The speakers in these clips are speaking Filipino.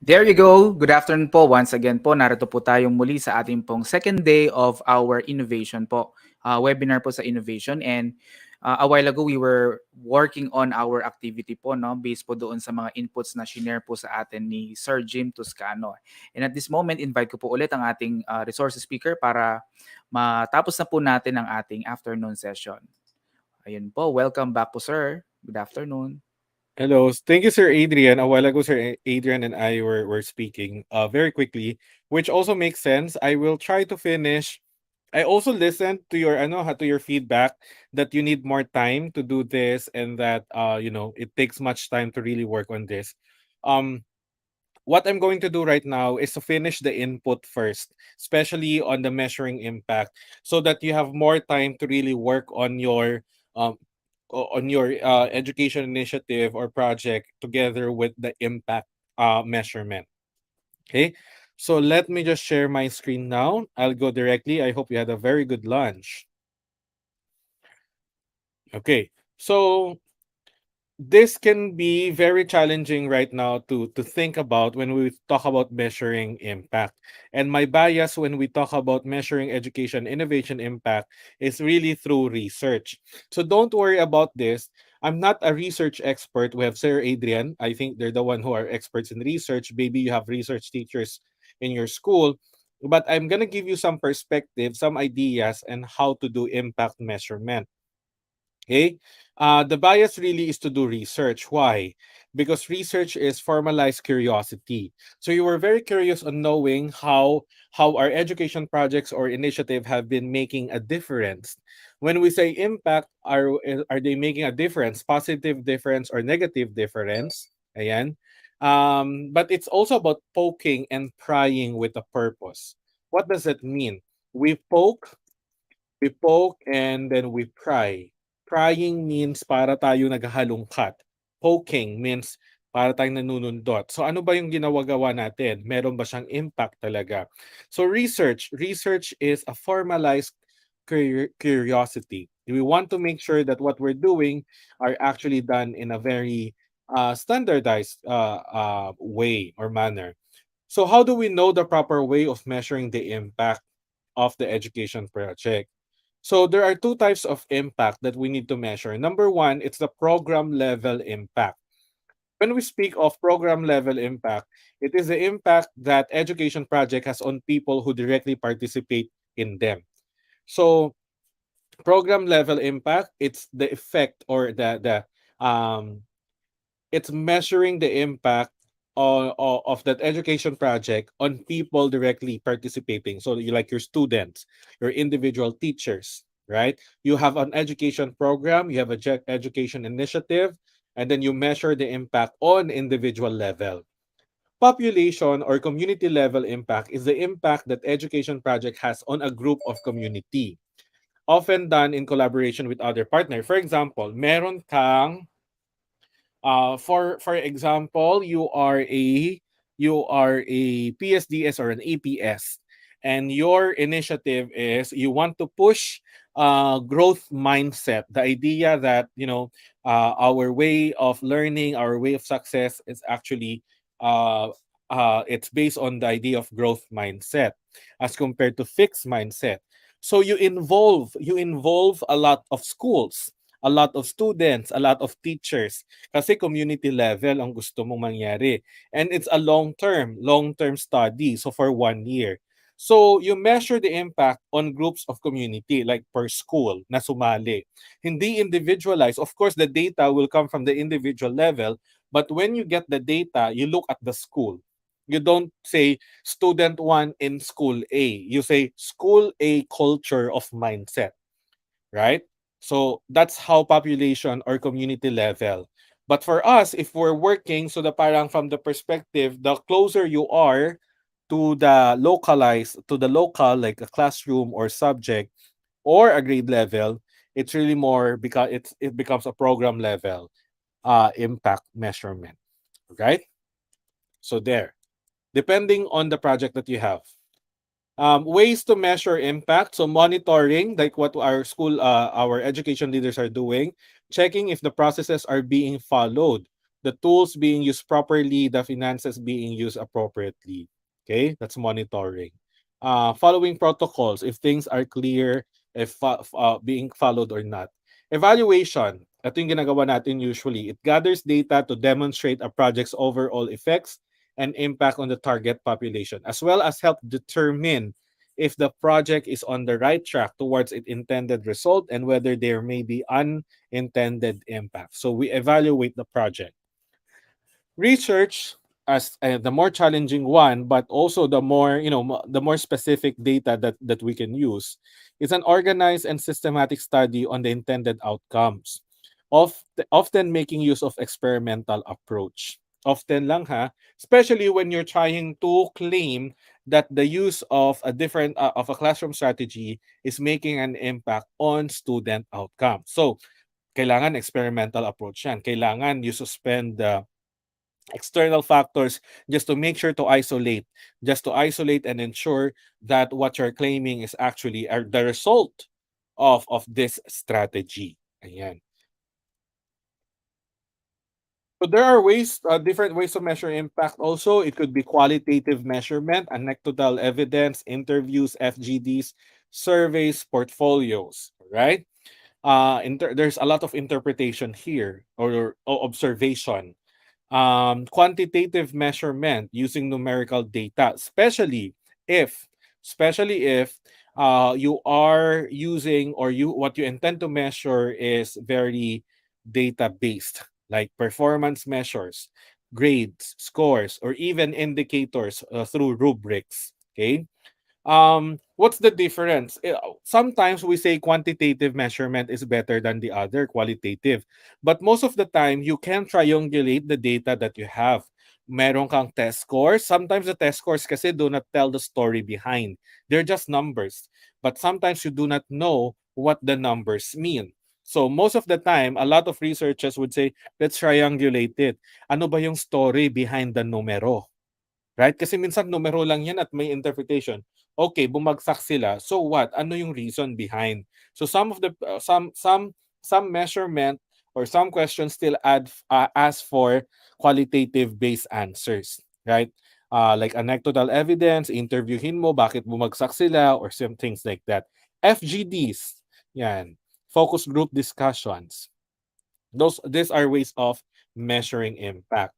There you go. Good afternoon po. Once again po, narito po tayong muli sa ating pong second day of our innovation po. Webinar po sa innovation and a while ago we were working on our activity po no based po doon sa mga inputs na shinare po sa atin ni Sir Jim Toscano. And at this moment, invite ko po ulit ang ating resource speaker para matapos na po natin ang ating afternoon session. Ayun po, welcome back po sir. Good afternoon. Hello. Thank you, Sir Adrian. A while ago, Adrian and I were speaking very quickly, which also makes sense. I will try to finish. I also listened to your to your feedback that you need more time to do this and that it takes much time to really work on this. Um what I'm going to do right now is to finish the input first, especially on the measuring impact, so that you have more time to really work um, on your education initiative or project together with the impact measurement. Okay, so let me just share my screen now. I'll go directly. I hope you had a very good lunch. Okay, so this can be very challenging right now to think about when we talk about measuring impact. And my bias when we talk about measuring education innovation impact is really through research. So don't worry about this. I'm not a research expert. We have Sir Adrian. I think they're the one who are experts in research. Maybe you have research teachers in your school. But I'm gonna give you some perspective, some ideas, and how to do impact measurement. Okay. The bias really is to do research. Why? Because research is formalized curiosity. So you were very curious on knowing how our education projects or initiative have been making a difference. When we say impact, are they making a difference, positive difference or negative difference? Ayan. But it's also about poking and prying with a purpose. What does it mean? We poke we poke and then we pry. Prying means para tayo naghahalongkat. Poking means para tayong nanunundot. So ano ba yung ginawa-gawa natin? Meron ba siyang impact talaga? So research is a formalized curiosity. We want to make sure that what we're doing are actually done in a very standardized way or manner. So how do we know the proper way of measuring the impact of the education project? So there are two types of impact that we need to measure. Number one, it's the program level impact. When we speak of program level impact, it is the impact that education project has on people who directly participate in them. So program level impact, it's the effect or the it's measuring the impact of that education project on people directly participating. So you like your students, your individual teachers, right? You have an education program, you have a education initiative, and then you measure the impact on individual level. Population or community level impact is the impact that education project has on a group of community, often done in collaboration with other partner. For example, meron kang for example, you are a PSDS or an APS, and your initiative is you want to push growth mindset. The idea that our way of learning, our way of success is actually uh, it's based on the idea of growth mindset as compared to fixed mindset. So you involve a lot of schools, a lot of students, a lot of teachers. Kasi community level ang gusto mong mangyari. And it's a long-term study. So for 1 year. So you measure the impact on groups of community like per school na sumali. Hindi individualized. Of course, the data will come from the individual level. But when you get the data, you look at the school. You don't say student one in school A. You say school A culture of mindset, right? So that's how population or community level. But for us, if we're working, so the parang from the perspective, the closer you are to the local, like a classroom or subject or a grade level, it's really more because it becomes a program level impact measurement, right? So there, depending on the project that you have. Ways to measure impact. So monitoring, like what our education leaders are doing, checking if the processes are being followed. the tools being used properly, the finances being used appropriately. Okay, that's monitoring. Following protocols, if things are clear, if being followed or not. Evaluation, ito yung ginagawa natin usually. It gathers data to demonstrate a project's overall effects and impact on the target population, as well as help determine if the project is on the right track towards its intended result and whether there may be unintended impact. So we evaluate the project. Research, as the more challenging one, but also the more, the more specific data that we can use, is an organized and systematic study on the intended outcomes, often making use of experimental approach. Often lang ha, especially when you're trying to claim that the use of a different of a classroom strategy is making an impact on student outcome. So, kailangan experimental approach yan. Kailangan you suspend the external factors just to isolate and ensure that what you're claiming is actually the result of this strategy. Ayan. So there are different ways to measure impact also. It could be qualitative measurement, anecdotal evidence, interviews, FGDs, surveys, portfolios, right? There's a lot of interpretation here or observation. Quantitative measurement using numerical data, if you are using or you what you intend to measure is very data based, like performance measures, grades, scores, or even indicators through rubrics. Okay, what's the difference? Sometimes we say quantitative measurement is better than the other, qualitative. But most of the time, you can triangulate the data that you have. Meron kang test scores. Sometimes the test scores kasi do not tell the story behind. They're just numbers. But sometimes you do not know what the numbers mean. So most of the time, a lot of researchers would say, let's triangulate it. Ano ba yung story behind the numero? Right? Kasi minsan numero lang yan at may interpretation. Okay, bumagsak sila. So what? Ano yung reason behind? So some of the some measurement or some questions still ask for qualitative based answers, right? Like anecdotal evidence, interviewin mo bakit bumagsak sila or some things like that. FGDs, yan. Focus group discussions. These are ways of measuring impact.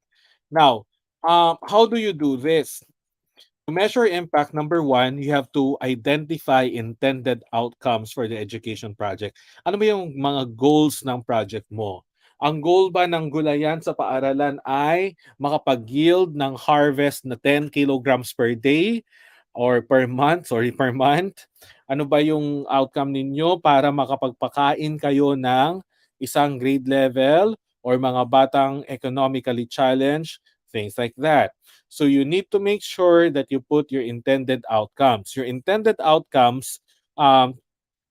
Now, how do you do this? To measure impact, number one, you have to identify intended outcomes for the education project. Ano ba yung mga goals ng project mo? Ang goal ba ng gulayan sa paaralan ay makapag-yield ng harvest na 10 kilograms per day or per month? Ano ba yung outcome ninyo para makapagpakain kayo ng isang grade level or mga batang economically challenged, things like that. So you need to make sure that you put your intended outcomes. Your intended outcomes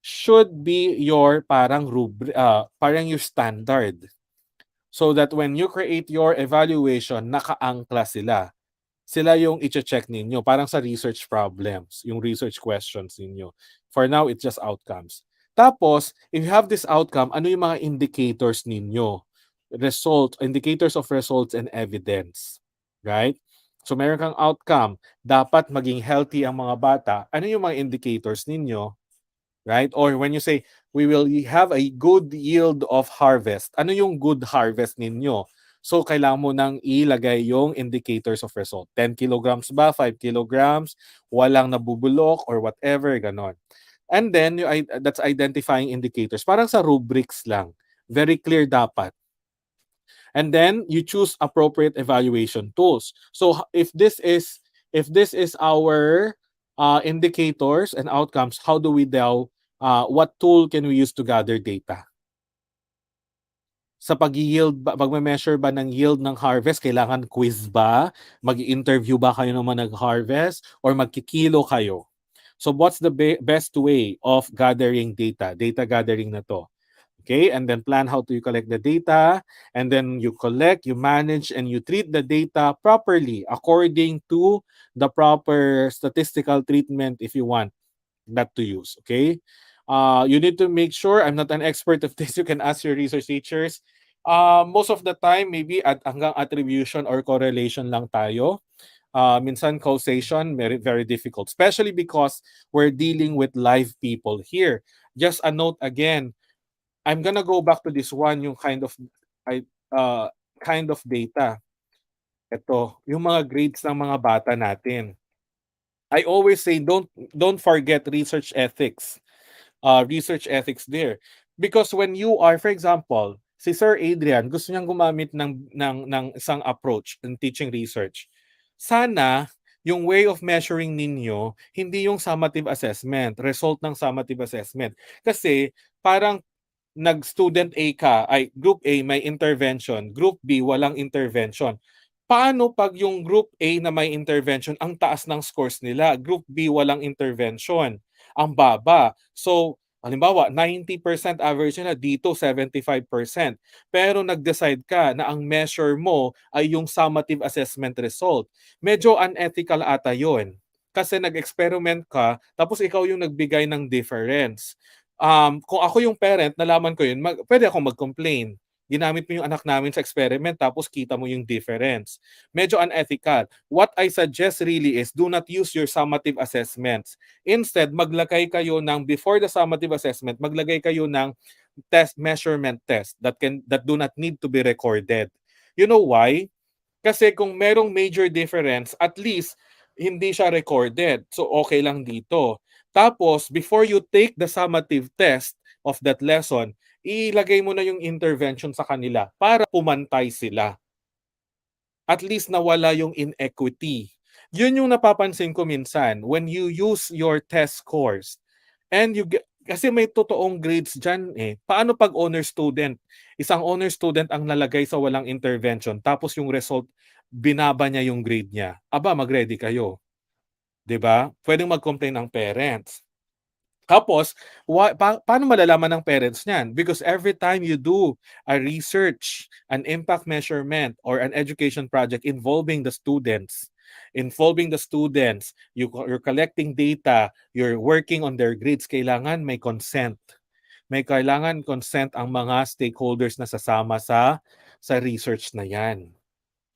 should be your parang your standard. So that when you create your evaluation, nakaangkla sila. Sila yung i-check ninyo. Parang sa research problems, yung research questions ninyo. For now, it's just outcomes. Tapos, if you have this outcome, ano yung mga indicators ninyo? Indicators of results and evidence. Right? So, meron kang outcome. Dapat maging healthy ang mga bata. Ano yung mga indicators ninyo? Right? Or when you say, we will have a good yield of harvest. Ano yung good harvest ninyo? So, kailangan mo nang ilagay yung indicators of result. 10 kilograms ba? 5 kilograms? Walang nabubulok or whatever, ganon. And then, that's identifying indicators. Parang sa rubrics lang. Very clear dapat. And then, you choose appropriate evaluation tools. So, if this is our indicators and outcomes, how do we what tool can we use to gather data? Sa pag-yield, pag-measure ba ng yield ng harvest, kailangan quiz ba? Mag-interview ba kayo naman nag-harvest? Or magkikilo kayo? So what's the best way of gathering data? Data gathering na to. Okay, and then plan how to collect the data, and then you collect, you manage, and you treat the data properly according to the proper statistical treatment if you want that to use. Okay, you need to make sure, I'm not an expert of this, you can ask your research teachers. Most of the time, maybe at hanggang attribution or correlation lang tayo. Minsan causation, very, very difficult, especially because we're dealing with live people here. Just a note again, I'm gonna go back to this one, yung I, uh, kind of data. Ito, yung mga grades ng mga bata natin. I always say, don't forget research ethics there. Because when you are, for example, si Sir Adrian, gusto niyang gumamit ng isang approach in teaching research. Sana, yung way of measuring ninyo, hindi yung summative assessment, result ng summative assessment. Kasi, parang nag-student A ka, ay group A may intervention, group B walang intervention. Paano pag yung group A na may intervention, ang taas ng scores nila, group B walang intervention, ang baba. So, halimbawa, 90% average nila, dito 75%. Pero nag-decide ka na ang measure mo ay yung summative assessment result. Medyo unethical ata yun. Kasi nag-experiment ka, tapos ikaw yung nagbigay ng difference. Kung ako yung parent, nalaman ko yun, pwede akong mag-complain. Ginamit mo yung anak namin sa experiment tapos kita mo yung difference. Medyo unethical. What I suggest really is do not use your summative assessments. Instead, maglagay kayo ng before the summative assessment, maglagay kayo ng measurement test that do not need to be recorded. You know why? Kasi kung merong major difference, at least hindi siya recorded. So okay lang dito. Tapos before you take the summative test of that lesson, ilagay mo na yung intervention sa kanila para pumantay sila. At least nawala yung inequity. Yun yung napapansin ko minsan when you use your test scores and you get, kasi may totoong grades dyan eh. Paano pag honor student? Isang honor student ang nalagay sa walang intervention tapos yung result, binaba niya yung grade niya. Aba, mag-ready kayo. 'Di ba? Pwedeng mag-complain ang parents. Tapos, paano malalaman ng parents niyan? Because every time you do a research, an impact measurement, or an education project involving the students, you're collecting data, you're working on their grades, kailangan may consent. May kailangan consent ang mga stakeholders na sasama sa research na yan.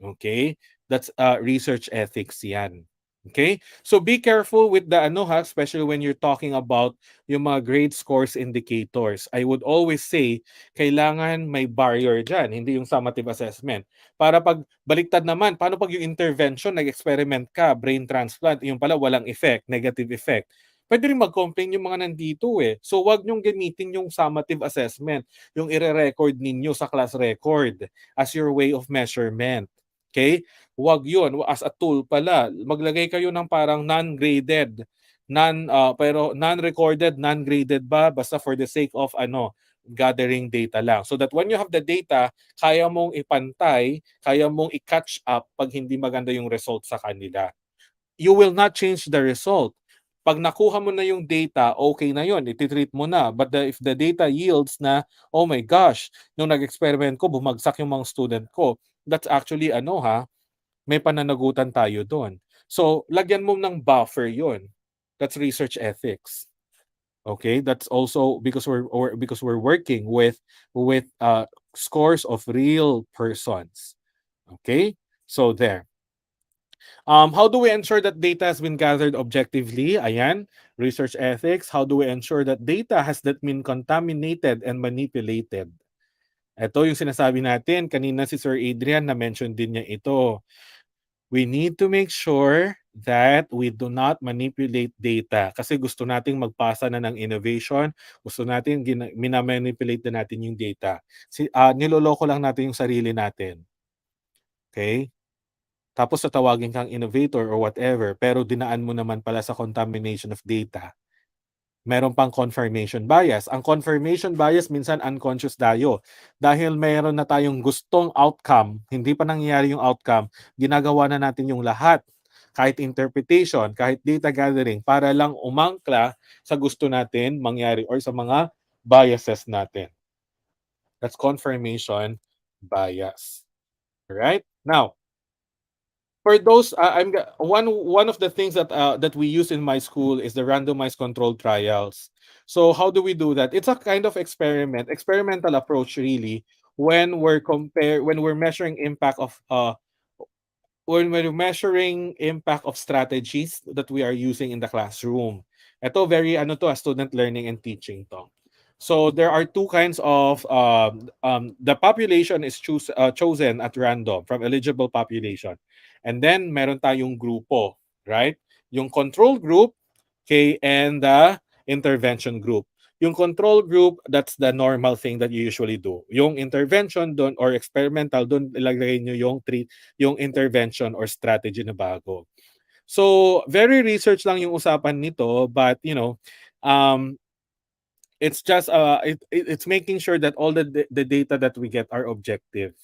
Okay? That's research ethics yan. Okay? So be careful with the especially when you're talking about yung mga grade scores indicators. I would always say kailangan may barrier diyan, hindi yung summative assessment. Para pag baliktad naman, paano pag yung intervention, nag-experiment ka, brain transplant, yung pala walang effect, negative effect. Pwede rin mag-complain yung mga nandito eh. So wag niyong gamitin yung summative assessment, yung ire-record ninyo sa class record as your way of measurement. Okay? Wag yun. As a tool pala, maglagay kayo ng parang non-graded, pero non-recorded, non-graded ba, basta for the sake of gathering data lang. So that when you have the data, kaya mong ipantay, kaya mong i-catch up pag hindi maganda yung result sa kanila. You will not change the result. Pag nakuha mo na yung data, okay na yun, ititreat mo na. But if the data yields na, oh my gosh, nung nag-experiment ko, bumagsak yung mga student ko, that's actually may pananagutan tayo doon. So, lagyan mo ng buffer yun. That's research ethics. Okay? That's also because we're working with scores of real persons. Okay? So there. How do we ensure that data has been gathered objectively? Ayan, research ethics. How do we ensure that data has not been contaminated and manipulated? Ito yung sinasabi natin. Kanina si Sir Adrian na-mention din niya ito. We need to make sure that we do not manipulate data kasi gusto nating magpasa na ng innovation, gusto natin minamanipulate na natin yung data. Niloloko lang natin yung sarili natin. Okay? Tapos tatawagin kang innovator or whatever, pero dinaan mo naman pala sa contamination of data. Meron pang confirmation bias. Ang confirmation bias minsan unconscious tayo. Dahil meron na tayong gustong outcome, hindi pa nangyayari yung outcome, ginagawa na natin yung lahat. Kahit interpretation, kahit data gathering, para lang umangkla sa gusto natin mangyari or sa mga biases natin. That's confirmation bias. Alright? Now, for those, one of the things that we use in my school is the randomized controlled trials. So how do we do that? It's a kind of experimental approach really, when we're measuring impact of when we're measuring impact of strategies that we are using in the classroom. Ito very ano to, student learning and teaching to. So there are two kinds of the population is chosen at random from eligible population. And then meron tayong grupo, right? Yung control group, okay, and the intervention group. Yung control group, that's the normal thing that you usually do. Yung intervention doon or experimental doon ilagay nyo yung intervention or strategy na bago. So, very research lang yung usapan nito, but um, it's just it's making sure that all the data that we get are objective.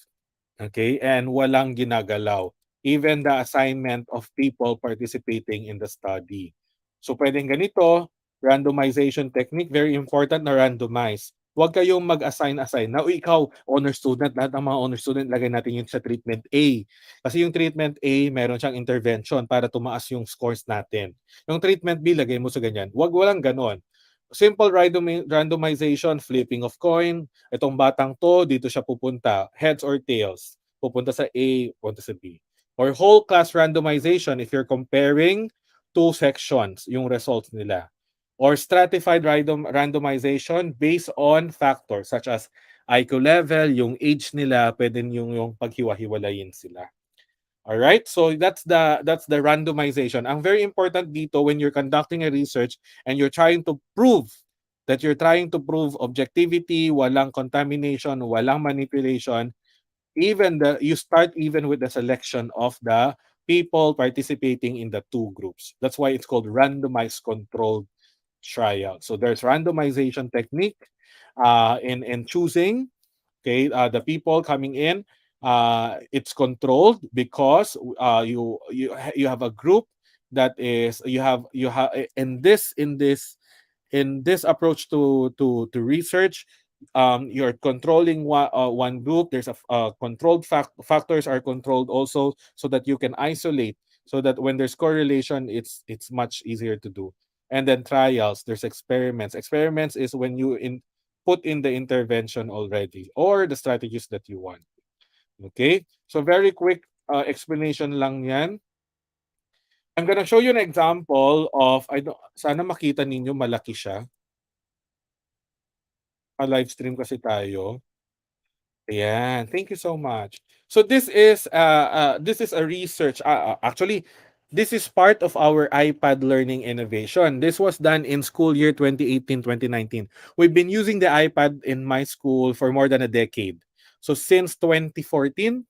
Okay? And walang ginagalaw. Even the assignment of people participating in the study. So pwedeng ganito, randomization technique, very important na randomize. Huwag kayong mag-assign-assign. Now, ikaw, honor student, lahat ng mga honor student, lagay natin yun sa treatment A. Kasi yung treatment A, meron siyang intervention para tumaas yung scores natin. Yung treatment B, lagay mo sa ganyan. Walang ganon. Simple randomization, flipping of coin. Itong batang to, dito siya pupunta. Heads or tails. Pupunta sa A, pupunta sa B. Or whole class randomization if you're comparing two sections, yung results nila. Or stratified randomization based on factors such as IQ level, yung age nila, pwede yung paghiwa-hiwalayin sila. All right? So that's the randomization. Ang very important dito when you're conducting a research and you're trying to prove objectivity, walang contamination, walang manipulation, you start even with the selection of the people participating in the two groups. That's why it's called randomized controlled trial. So there's randomization technique in choosing, okay, the people coming in. It's controlled because you have a group that is you have in this approach to research. You're controlling one group. There's a controlled factors are controlled also so that you can isolate, so that when there's correlation, it's much easier to do. And then trials, there's experiments is when you put in the intervention already or the strategies that you want. Okay, so very quick explanation lang yan. I'm gonna show you an example of, sana makita ninyo malaki siya. Live stream kasi tayo. Ayan, thank you so much. So this is a research. Actually, this is part of our iPad learning innovation. This was done in school year 2018-2019. We've been using the iPad in my school for more than a decade. So since 2014,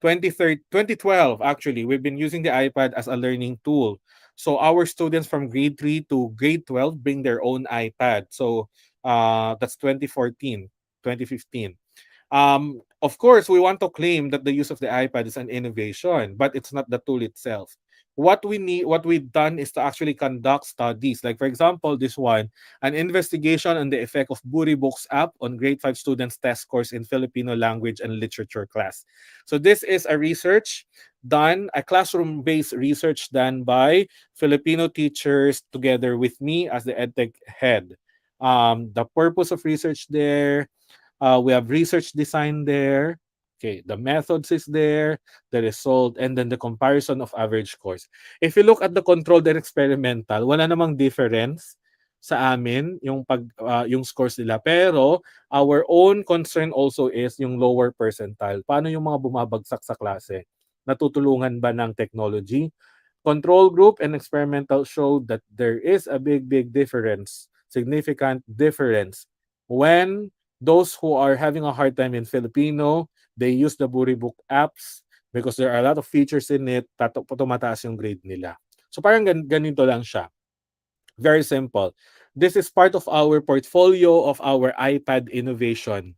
2012, actually, we've been using the iPad as a learning tool. So our students from grade 3 to grade 12 bring their own iPad. So that's 2014, 2015. Of course, we want to claim that the use of the iPad is an innovation, but it's not the tool itself. What we've done is to actually conduct studies. Like, for example, this one, an investigation on the effect of Buri Books app on grade 5 students' test scores in Filipino language and literature class. So this is a classroom-based research done by Filipino teachers together with me as the EdTech head. The purpose of research there, we have research design there. Okay, the methods is there, the result, and then the comparison of average scores. If you look at the controlled and experimental, wala namang difference sa amin yung scores nila. Pero our own concern also is yung lower percentile. Paano yung mga bumabagsak sa klase? Natutulungan ba ng technology? Control group and experimental showed that there is a big difference, significant difference when those who are having a hard time in Filipino, they use the Book apps because there are a lot of features in it, tumataas yung grade nila. So parang ganito lang siya. Very simple. This is part of our portfolio of our iPad innovation.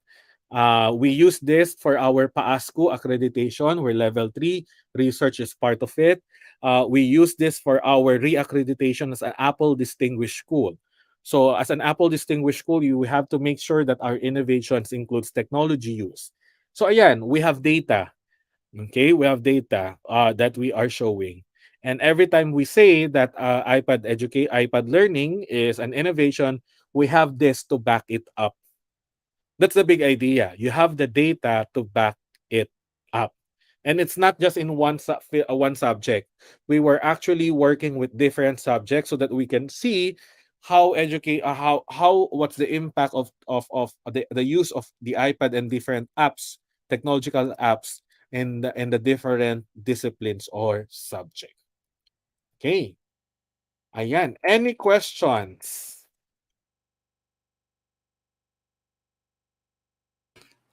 We use this for our PAASCO accreditation. We're level 3. Research is part of it. We use this for our re-accreditation as an Apple Distinguished School. So as an Apple Distinguished School, you have to make sure that our innovations includes technology use. So ayan, we have data. Okay, we have data that we are showing. And every time we say that iPad learning is an innovation, we have this to back it up. That's the big idea. You have the data to back it up. And it's not just in one subject. We were actually working with different subjects so that we can see how educate how what's the impact of the use of the iPad and different apps, technological apps in the different disciplines or subject. Okay. Ayan. Any questions?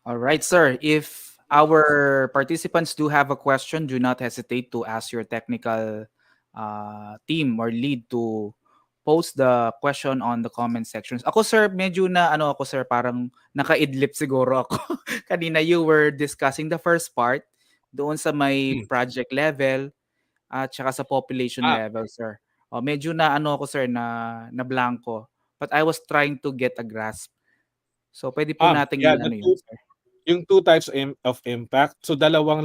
All right, sir. If our participants do have a question, do not hesitate to ask your technical team or lead to post the question on the comment sections. Ako, sir, medyo na ano ako, sir, parang nakaidlip siguro ako. Kanina you were discussing the first part doon sa may Hmm. project level at saka sa population Ah, level, sir. Medyo na ano ako, sir, na blanco. But I was trying to get a grasp. So, pwede po nating yeah, i-ano yun, sir. yung two types of impact. So dalawa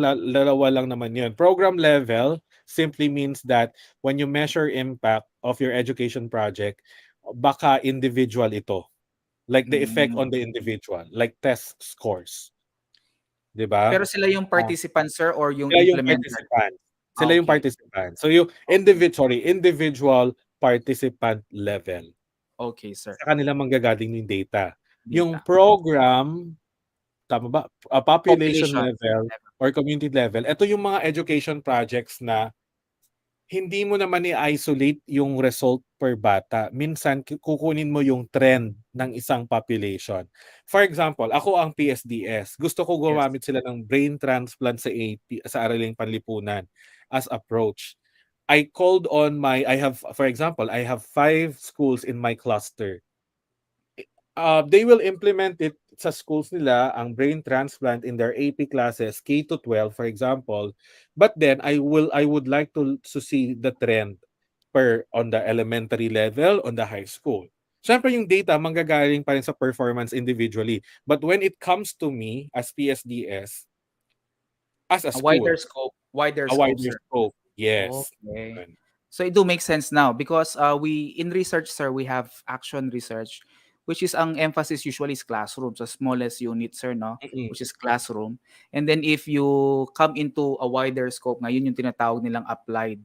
lang naman yun. Program level simply means that when you measure impact of your education project, baka individual ito. Like the effect Mm. on the individual, like test scores, 'di ba? Pero sila yung Ah, participant, sir, or yung sila yung implementer? participant. Sila yung Okay. participant. So yung Okay. individual participant level. Okay, sir. Sa kanila manggagaling yung data. Yung Data. program, tama ba? Population Population level level. or community level. Ito yung mga education projects na hindi mo naman i-isolate yung result per bata. Minsan kukunin mo yung trend ng isang population. For example, ako ang PSDS. Gusto ko Yes. gumamit sila ng brain transplant sa AP, sa Araling Panlipunan as approach. I have, for example, I have 5 schools in my cluster. They will implement it sa schools nila, ang brain transplant in their AP classes, K to 12 for example. But then I would like to see the trend per on the elementary level, on the high school. Siyempre yung data manggagaling pa rin sa performance individually. But when it comes to me as PSDS, as a A school, wider a scope, wider sir. scope. Yes. Okay. Yun. So it do make sense now because we in research, sir, we have action research, which is ang emphasis usually is classroom, so smallest unit, sir, no, Mm-mm. which is classroom. And then if you come into a wider scope, ngayon yung tinatawag nilang applied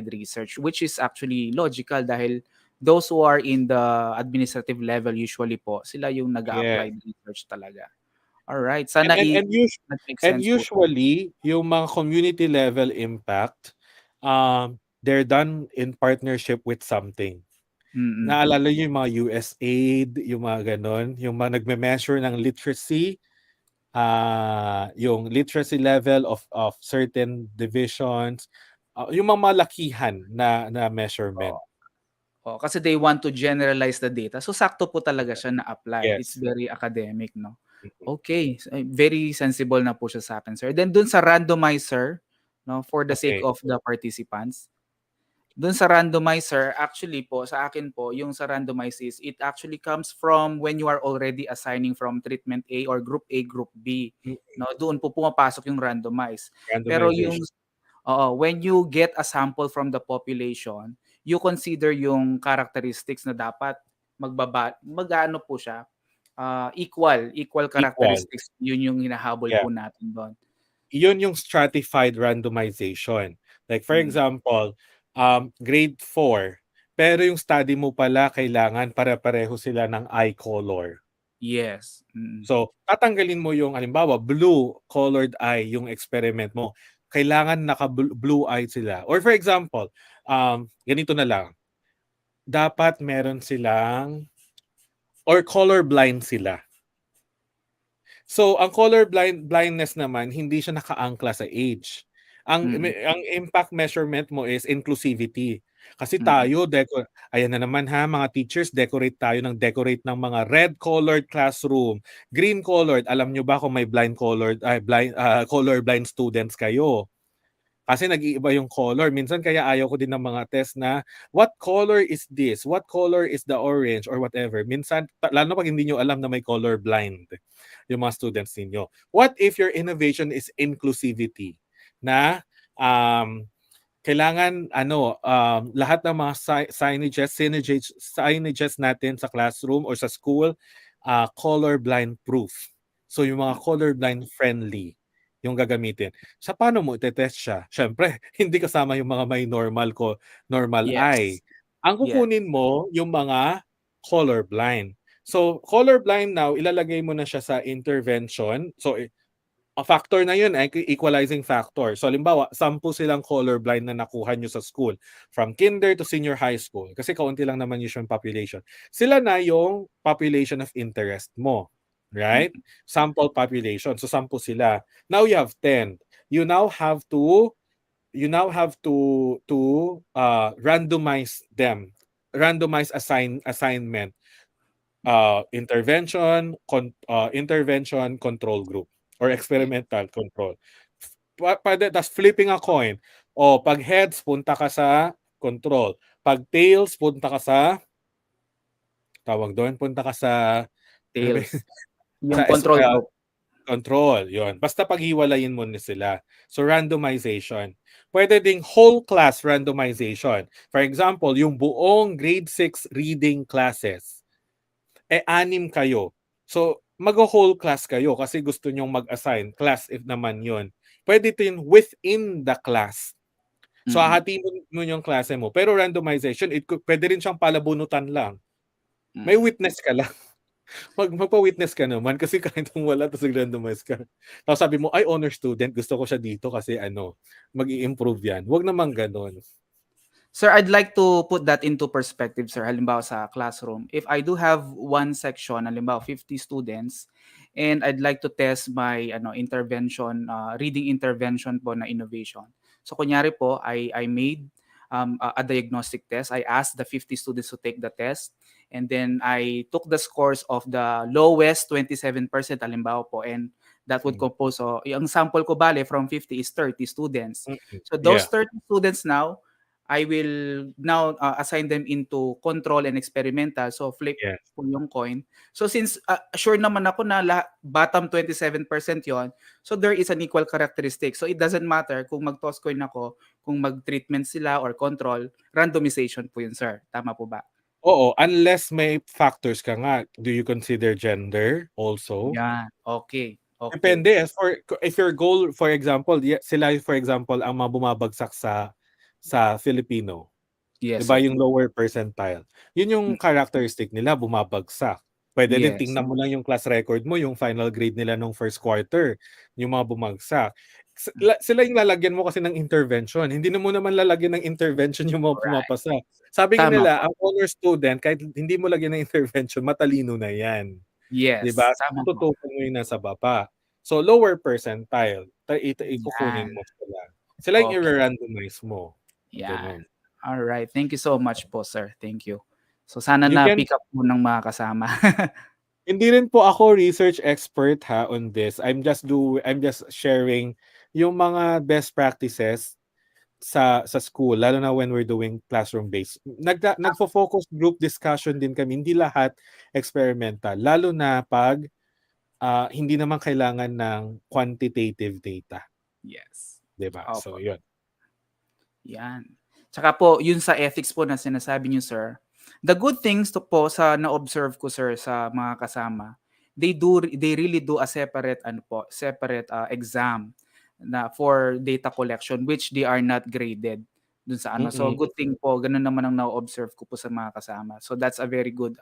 research, which is actually logical dahil those who are in the administrative level usually po, sila yung Yes. nag-a-applied research talaga. All right, And sana and and us nag-make and sense po 'to. usually, yung mga community level impact, they're done in partnership with something. Mm. Naalala niyo yung mga USAID, yung mga gano'n, yung mga nagme-measure ng literacy, yung literacy level of certain divisions, yung mga malakihan na measurement. Kasi they want to generalize the data. So sakto po talaga siya na applied. It's Yes. very academic, no? Mm. Okay, so, very sensible na po siya sa akin, sir. Then dun sa randomizer, no, for the sake Okay. of the participants, dun sa randomizer, actually po, sa akin po, yung sa randomize is, it actually comes from when you are already assigning from treatment A or group A, group B. Mm. No, doon po pumapasok yung randomize. Pero yung Randomization. when you get a sample from the population, you consider yung characteristics na dapat mag-ano po siya, equal Equal. characteristics, yun yung hinahabol Yeah. po natin doon. Yun yung stratified randomization. Like for Mm. example, grade 4, pero yung study mo pala kailangan pare-pareho sila ng eye color. Yes. Mm. So, tatanggalin mo yung halimbawa, blue colored eye yung experiment mo. Kailangan naka-blue eye sila. Or for example, ganito na lang. Dapat meron silang or color blind sila. So, ang blindness naman hindi siya nakaangkla sa age. Mm. Ang impact measurement mo is inclusivity. Kasi Mm. tayo ayan na naman ha, mga teachers, decorate ng mga red colored classroom, green colored. Alam nyo ba kung may color blind students kayo? Kasi nag-iiba yung color. Minsan kaya ayaw ko din ng mga test na, what color is this? What color is the orange? Or whatever. Minsan, lalo pag hindi nyo alam na may color blind yung mga students ninyo. What if your innovation is inclusivity? Na kailangan lahat ng mga signages natin sa classroom or sa school colorblind proof. So yung mga colorblind friendly yung gagamitin. Sa paano mo itetest siya? Siyempre, hindi kasama yung mga may normal eye. Yes. Ang Yes. kukunin mo yung mga colorblind. So, colorblind now, ilalagay mo na siya sa intervention. So, a factor na yun, equalizing factor. So, halimbawa, 10 silang colorblind na nakuha nyo sa school. From kinder to senior high school. Kasi kaunti lang naman usual population. Sila na yung population of interest mo. Right? Mm, Sample population. So, 10 sila. Now, you have 10. You now have to randomize them. Randomize assignment, intervention control group or yeah. experimental control. Pwede, tas flipping a coin. O, pag heads, punta ka sa control. Pag tails, punta ka sa, tawag doon, punta ka sa, ano ba yun? Tails. Yung Sa control group. control. Yon. Basta paghiwalayin mo na sila. So, randomization. Pwede ding whole class randomization. For example, yung buong grade 6 reading classes, 6 kayo. So, mag-whole class kayo kasi gusto nyong mag-assign class if naman yon. Pwede din within the class. So, Mm, hahati mo yung klase mo. Pero randomization, pwede rin siyang palabunutan lang. May mm. witness ka lang. Magpa-witness ka naman kasi kahit kung wala tapos nag-randomize ka. Tapos sabi mo, ay, honor student, gusto ko siya dito kasi mag-i-improve yan. Huwag naman ganon. Sir, I'd like to put that into perspective, sir. Halimbawa sa classroom, if I do have one section, halimbawa 50 students, and I'd like to test my intervention, reading intervention po na innovation. So kunyari po, I made a diagnostic test. I asked the 50 students to take the test, and then I took the scores of the lowest 27%, halimbawa po, and that would Mm. compose, so yung sample ko bale from 50 is 30 students. Mm-mm. So those Yeah. 30 students now, I will now assign them into control and experimental. So flip Yes. po yung coin. So since sure naman ako na bottom 27% yon, so there is an equal characteristic. So it doesn't matter kung mag-toss coin ako, kung mag-treatment sila or control, randomization po yun, sir. Tama po ba? Oo, unless may factors ka nga. Do you consider gender also? Yan. Okay. Okay. Depende. If your goal, for example, sila for example ang mga bumabagsak sa Filipino. 'Di Yes, ba sir. yung lower percentile? Yun yung Mm, characteristic nila, bumabagsak. Pwede din yes. tingnan mo lang yung class record mo, yung final grade nila nung first quarter, yung mga bumagsak. Mm, Sila yung lalagyan mo kasi ng intervention. Hindi na mo naman lalagyan ng intervention yung mga Alright. pumapasa. Sabi nga Tama nila, po. ang honor student, kahit hindi mo lagyan ng intervention, matalino na yan. 'Di ba? Yes. Tama po. Tututukan mo yung nasa baba. So, lower percentile, ikukunin Yan. mo sila. Sila yung Okay. i-randomize mo. Yan. Ganun. Alright. Thank you so much po, sir. Thank you. So sana You can na-pick up po ng mga kasama. Hindi rin po ako research expert ha on this. I'm just sharing yung mga best practices sa school lalo na when we're doing classroom based. Nagfo-focus group discussion din kami, hindi lahat experimental. Lalo na pag hindi naman kailangan ng quantitative data, Yes. 'di ba? So Opo. 'yun. Yan. Tsaka po, yun sa ethics po na sinasabi niyo, sir, the good things to po sa na-observe ko, sir, sa mga kasama, they really do a separate exam na for data collection which they are not graded dun sa ano. So Mm. good thing po, ganun naman ang na-observe ko po sa mga kasama. So that's a very good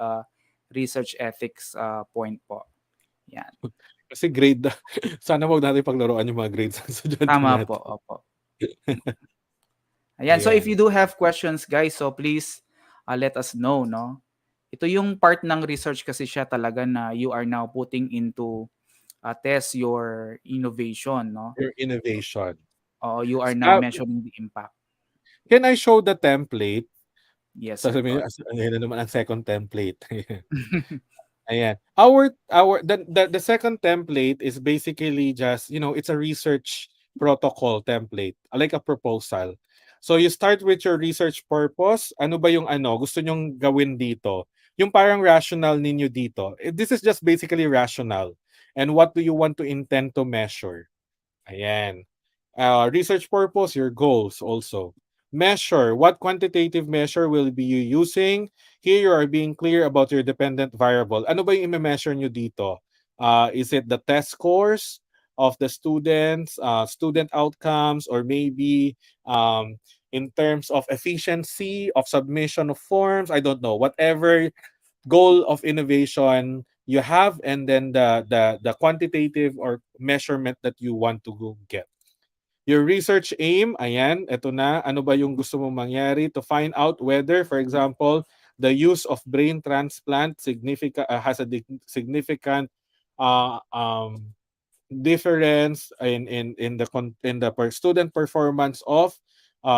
research ethics point po. Yan. Kasi grade sana wag natin paglaruan yung mga grades ng estudyante Tama po, natin. opo. Ayan, so if you Ayan. do have questions, guys, so please let us know, no? Ito yung part ng research kasi siya talaga na you are now putting into test your innovation, no? Your innovation. You are now Ah, measuring the impact. can I show the template? Yes, sir. Sasabihin Go niyo, ahead. ayan na naman ang second template. Ayan. The second template is basically just, it's a research protocol template, like a proposal. So you start with your research purpose. Ano ba yung gusto nyong gawin dito? Yung parang rational ninyo dito. This is just basically rational. And what do you want to intend to measure? Ayan. Research purpose, your goals also. Measure. What quantitative measure will be you using? Here you are being clear about your dependent variable. Ano ba yung i-measure nyo dito? Is it the test scores of the students, student outcomes, or maybe in terms of efficiency of submission of forms? I don't know. Whatever goal of innovation you have, and then the quantitative or measurement that you want to go get. Your research aim, ayan, eto na, ano ba yung gusto mong mangyari to find out whether, for example, the use of brain transplant has a significant uh, um, difference in the student performance of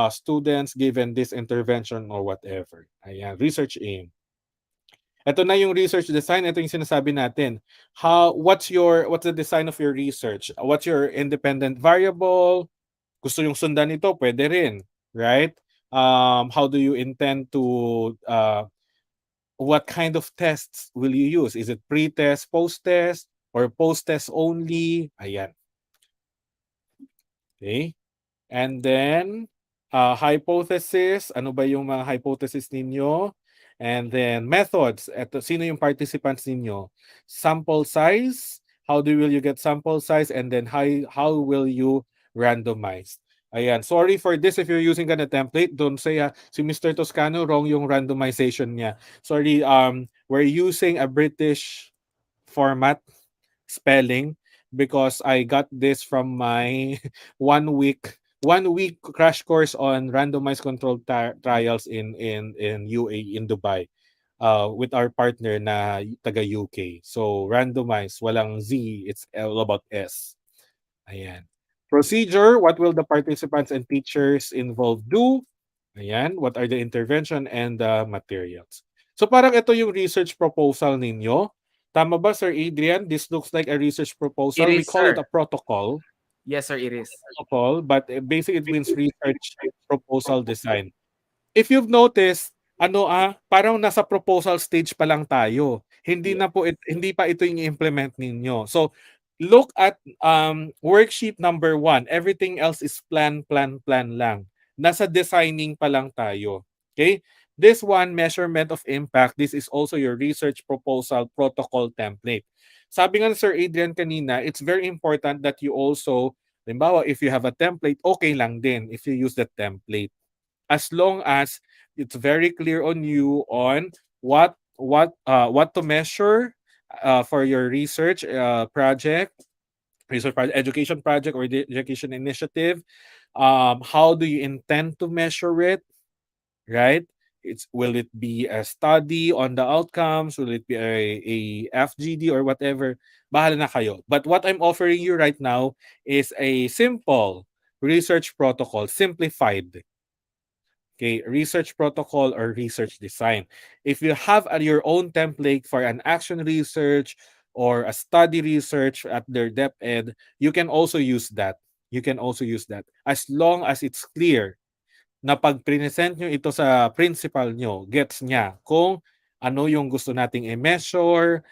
students given this intervention or whatever. Ayan, research aim. Ito na yung research design. Ito yung sinasabi natin. What's the design of your research? What's your independent variable? Gusto yung sundan ito, pwede rin, right? How do you intend to what kind of tests will you use? Is it pre-test, post-test, or post-test only? Ayan. Okay? And then, hypothesis. Ano ba yung mga hypothesis ninyo? And then, methods. Eto, sino yung participants ninyo? Sample size. Will you get sample size? And then, how will you randomize? Ayan. Sorry for this if you're using a template. Don't say, si Mr. Toscano, wrong yung randomization niya. Sorry, we're using a British format spelling because I got this from my 1 week crash course on randomized controlled trials in UAE, in Dubai, with our partner na taga UK. So randomized, walang Z, it's all about S. Ayan. Procedure, what will the participants and teachers involved do? Ayan, what are the intervention and the materials? So parang ito yung research proposal ninyo. Tama ba, Sir Adrian? This looks like a research It proposal. We is, call it sir. a protocol. Yes, sir, it is. Protocol, but basically it means research proposal design. If you've noticed, parang nasa proposal stage pa lang tayo. Yeah. Hindi pa ito yung implement ninyo. So, look at worksheet number 1. Everything else is plan, plan, plan lang. Nasa designing pa lang tayo. Okay? This one, measurement of impact, this is also your research proposal protocol template. Sabi nga ni Sir Adrian kanina, it's very important that you also, halimbawa, if you have a template, okay lang din if you use the template, as long as it's very clear on you on what to measure for your research project, education project, or the education initiative. How do you intend to measure it, right? Will it be a study on the outcomes? Will it be a FGD or whatever? Bahala na kayo. But what I'm offering you right now is a simple research protocol, simplified. Okay, research protocol or research design. If you have your own template for an action research or a study research at their depth ed, you can also use that. You can also use that as long as it's clear na pag present nyo ito sa principal nyo, gets niya kung ano yung gusto nating i-measure,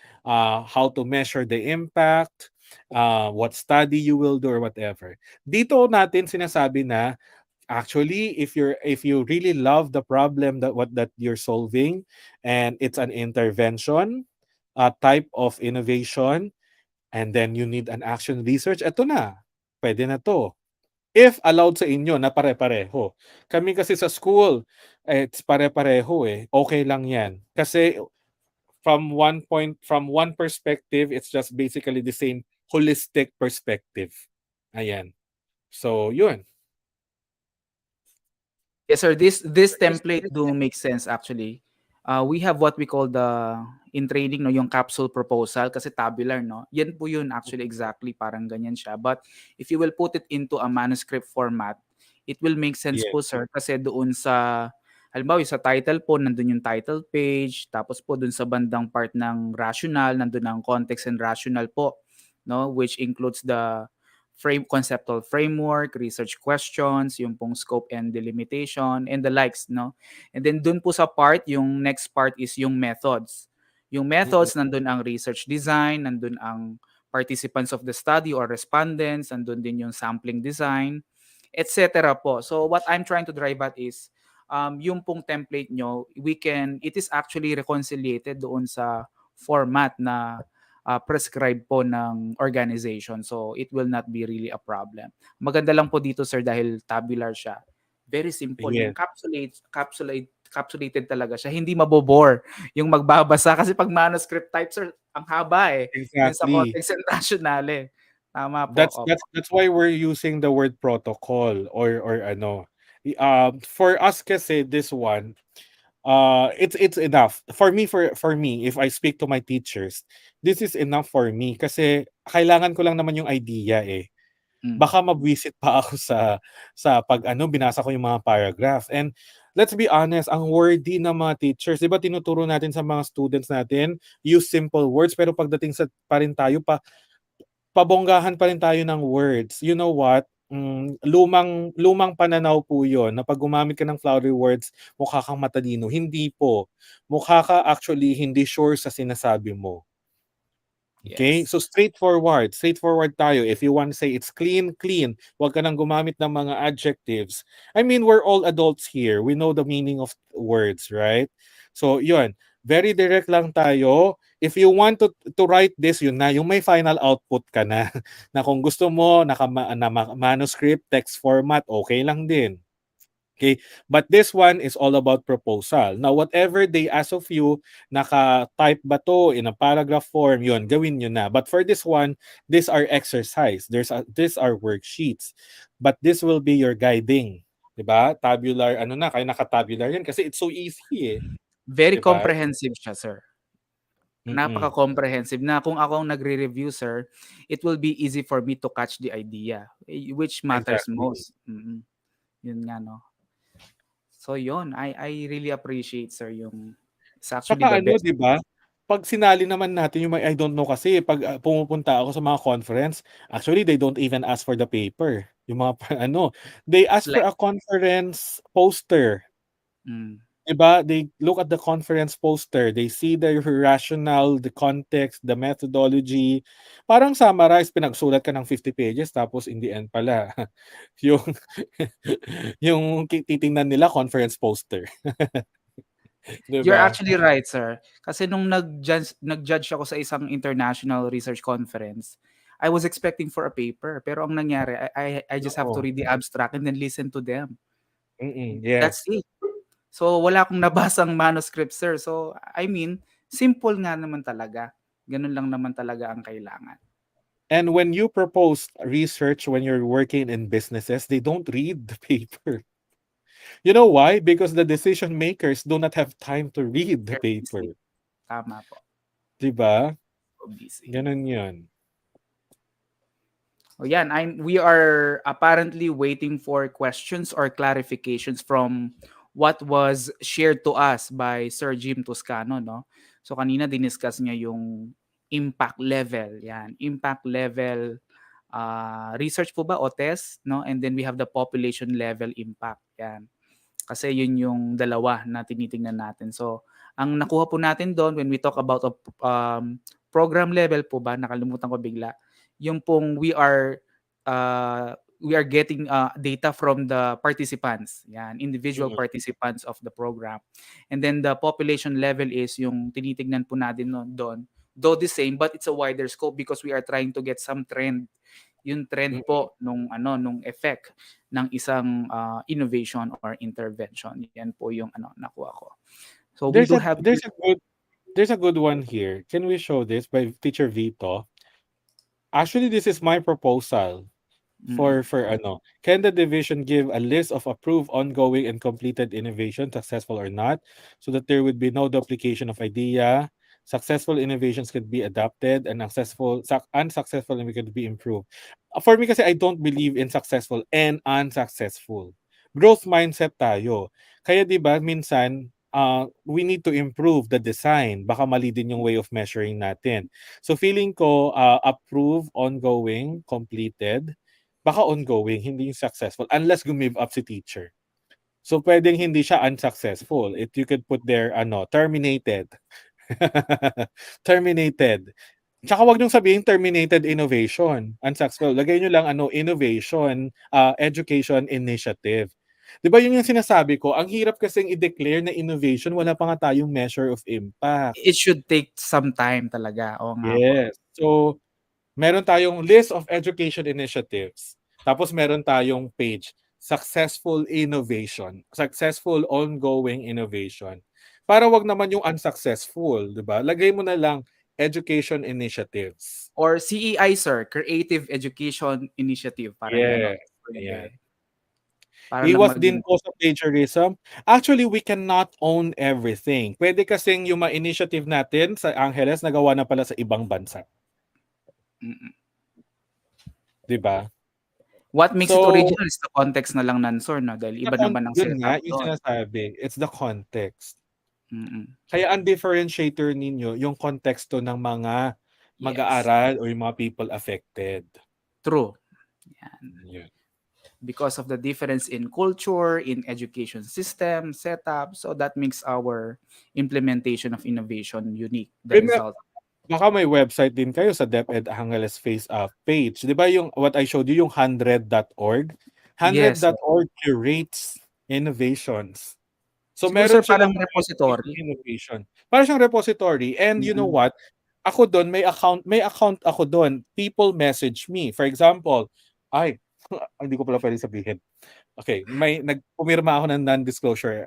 how to measure the impact, what study you will do or whatever. Dito natin sinasabi na actually, if you really love the problem that you're solving, and it's an intervention type of innovation, and then you need an action research, eto na. Pwede na to. If allowed sa inyo na pare-pareho. Kami kasi sa school, it's pare-pareho eh. Okay lang yan. Kasi from one perspective, it's just basically the same holistic perspective. Ayan. So, yun. Yes, sir. This template do make sense actually. We have what we call the in training no yung capsule proposal kasi tabular no. Yan po yun actually exactly parang ganyan siya. But if you will put it into a manuscript format, it will make sense Yes. po sir kasi doon sa halimbawa yung sa title po nandun yung title page tapos po doon sa bandang part ng rational nandun ang context and rational po no which includes the conceptual framework, research questions, yung pong scope and delimitation, and the likes, no? And then dun po sa part, yung next part is yung methods. Yung Mm-mm. methods, nandun ang research design, nandun ang participants of the study or respondents, nandun din yung sampling design, etc. po. So what I'm trying to drive at is yung pong template nyo, it is actually reconciliated doon sa format na prescribed po ng organization. So it will not be really a problem. Maganda lang po dito sir dahil tabular siya. Very simple. Yung Yes, capsulated talaga siya. Hindi mabobore yung magbabasa kasi pag manuscript type sir, ang haba eh. Yun sa exactly. Codex Internationale. Tama po. Opo. That's why we're using the word protocol or ano. For us kasi this one, it's enough. For me, if I speak to my teachers, this is enough for me kasi kailangan ko lang naman yung idea eh. Mm. Baka mabwisit pa ako sa pag ano binasa ko yung mga paragraph. And let's be honest, ang wordy ng mga teachers, 'di ba tinuturo natin sa mga students natin, use simple words pero pagdating sa pa rin tayo pabonggahan pa rin tayo ng words. You know what? Lumang lumang pananaw po 'yon na 'pag gumamit ka ng flowery words, mukha kang matalino. Hindi po. Mukha ka actually hindi sure sa sinasabi mo. Okay? Yes. So straightforward, straightforward tayo. If you want to say it's clean, clean. Huwag ka nang gumamit ng mga adjectives. I mean, we're all adults here. We know the meaning of words, right? So, yun. Very direct lang tayo. If you want to write this, yun na, yung may final output ka na. Na kung gusto mo, manuscript, text format, okay lang din. Okay? But this one is all about proposal. Now, whatever they ask of you, naka-type ba to in a paragraph form, yun, gawin nyo na. But for this one, these are exercise. These are worksheets. But this will be your guiding. Diba? Tabular, ano na, kaya naka-tabular yan kasi it's so easy eh. Very Diba? comprehensive siya, sir. Mm-mm. Napaka-comprehensive na kung ako ang nagre-review, sir, it will be easy for me to catch the idea, which matters Exactly. most. Yun nga, no? So, yun. I really appreciate, sir, it's actually the Saka ano, best. 'di ba? 'Pag sinali naman natin yung may I don't know kasi 'pag, pumupunta ako sa mga conference, actually they don't even ask for the paper. Yung mga ano, they ask for Like, a conference poster. mm, 'Di ba? They look at the conference poster, they see the rationale, the context, the methodology. Parang summarize, pinagsulat ka ng 50 pages tapos in the end pala yung yung titingnan nila conference poster, 'di you're ba? actually right, sir. Kasi nung nag-judge ako sa isang international research conference, I was expecting for a paper. Pero ang nangyari, I just have to Oo. read the abstract and then listen to them. That's Yes. it. So, wala akong nabasang manuscript, sir. So, I mean, simple nga naman talaga. Ganun lang naman talaga ang kailangan. And when you propose research when you're working in businesses, they don't read the paper. You know why? Because the decision makers do not have time to read the They're busy. paper. Tama po. 'Di ba? So busy. Ganun 'yun. O yan, we are apparently waiting for questions or clarifications from what was shared to us by Sir Jim Toscano, no? So kanina diniscuss niya yung impact level. Yan, impact level research po ba o test, no? And then we have the population level impact. Yan. Kasi yun yung dalawa na tinitingnan natin. So, ang nakuha po natin doon when we talk about program level po ba, nakalimutan ko bigla, yung pong we are getting data from the participants, yan, individual Mm. participants of the program. And then the population level is yung tinitingnan po natin doon, though the same, but it's a wider scope because we are trying to get some trend, yung trend Mm. po nung effect ng isang innovation or intervention. Yan po yung nakuha ko. So we There's do a have there's a good there's a good one here. Can we show this by Teacher Vito? Actually, this is my proposal. mm, For ano, can the division give a list of approved, ongoing, and completed innovation, successful or not, so that there would be no duplication of idea? Successful innovations could be adopted, and unsuccessful innovation could be improved. For me kasi, I don't believe in successful and unsuccessful. Growth mindset tayo. Kaya 'di ba minsan we need to improve the design. Baka mali din yung way of measuring natin. So feeling ko approve, ongoing, completed, baka ongoing, hindi yung successful unless give up si teacher. So pwedeng hindi siya unsuccessful. You could put there terminated. Terminated. Tsaka wag niyong sabihin terminated innovation, unsuccessful. Lagay niyo lang ano, innovation, education initiative. 'Di ba yun yung sinasabi ko, ang hirap kasing i-declare na innovation wala pa nga tayong measure of impact. It should take some time talaga, oo nga po. Yes. So, meron tayong list of education initiatives. Tapos meron tayong page, successful innovation, successful ongoing innovation. Para wag naman yung unsuccessful, 'di ba? Lagay mo na lang education initiatives. Or CEI sir, Creative Education Initiative, parang gano'n, Yes, ayan. puwede. Para lang Iwas din maging po sa plagiarism. Actually, we cannot own everything. Puwede kasing yung mga initiative natin sa Angeles nagawa na pala sa ibang bansa, mm. 'di ba? What makes it So, original is the context na lang nun sir 'no, dahil iba naman ang yun nga setup yung do'n. sinasabi, it's the context. Mm, Kaya ang differentiator ninyo yung konteksto ng mga yes, mag-aaral or yung mga people affected. true. Yan. Yun. Because of the difference in culture, in education system, setup, so that makes our implementation of innovation unique, the Reme result. baka may website din kayo sa DepEd Angeles page. 'Di ba yung what I showed you yung 100.org? Yes, sir. 100.org curates innovations. So Siguro sir meron parang silang mga repository? innovation. Para siyang repository and you know Mm, what? Ako dun may account ako dun. People message me. For example, ay hindi ko pala puwedeng sabihin. Okay, pumirma ako ng non-disclosure,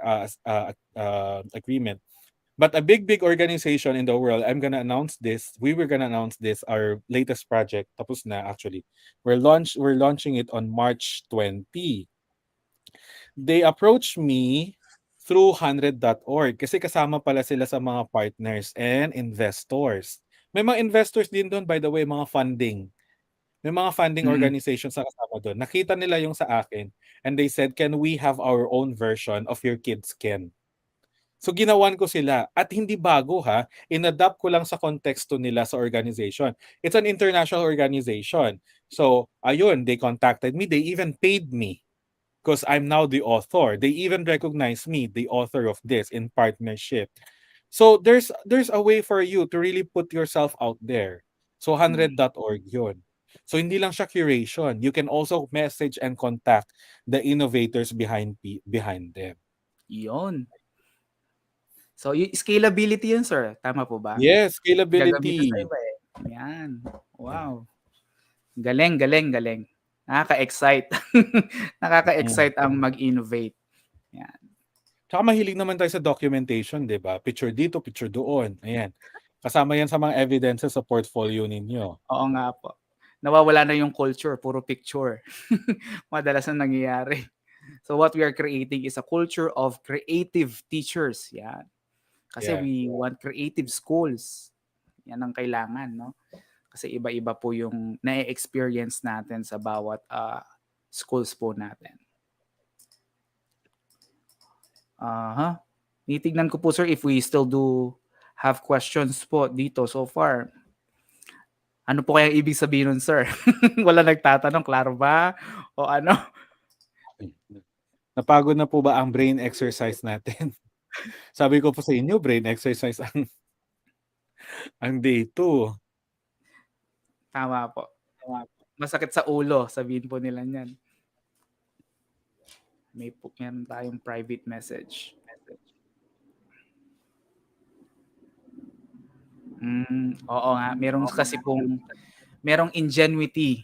agreement. But a big organization in the world, we were gonna announce this, our latest project, tapos na actually. We're launching it on March 20. They approached me through 100.org kasi kasama pala sila sa mga partners and investors. May mga investors din doon, by the way, mga funding. May mga funding mm. organizations na kasama doon. Nakita nila yung sa akin and they said, "Can we have our own version of your kids' Ken?" So ginawan ko sila at hindi bago ha, inadapt ko lang sa konteksto nila sa organization. It's an international organization. So ayun, they contacted me, they even paid me because I'm now the author. They even recognize me, the author of this in partnership. So there's a way for you to really put yourself out there. So Mm, 100.org yun. So hindi lang siya curation. You can also message and contact the innovators behind them. yun. So scalability yun sir, tama po ba? Yes, Gagamitin sa scalability. iba, eh. Yan, Yeah. wow. Galing, galing, galing. Nakaka-excite. Mm. Nakaka-excite ang mag-innovate, yan. Tsaka mahilig naman tayo sa documentation, 'di ba? Picture dito, picture doon, ayan. Kasama 'yan sa mga evidences sa portfolio ninyo. Oo nga po. Nawawala na yung culture, puro picture. Madalas na nangyayari. So what we are creating is a culture of creative teachers, yan. Kasi Yeah. we want creative schools. Yan ang kailangan, no? Kasi iba-iba po yung na-experience natin sa bawat schools po natin. Aha. Titignan ko po sir if we still do have questions po dito so far. Ano po kaya ibig sabihin nun sir? Wala nagtatanong, klaro ba? O ano? Napagod na po ba ang brain exercise natin? Sabi ko po sa inyo, brain exercise ang day 2. Tama po. Masakit sa ulo, sabihin po nila niyan. Meron tayong private message. Oo nga, merong ingenuity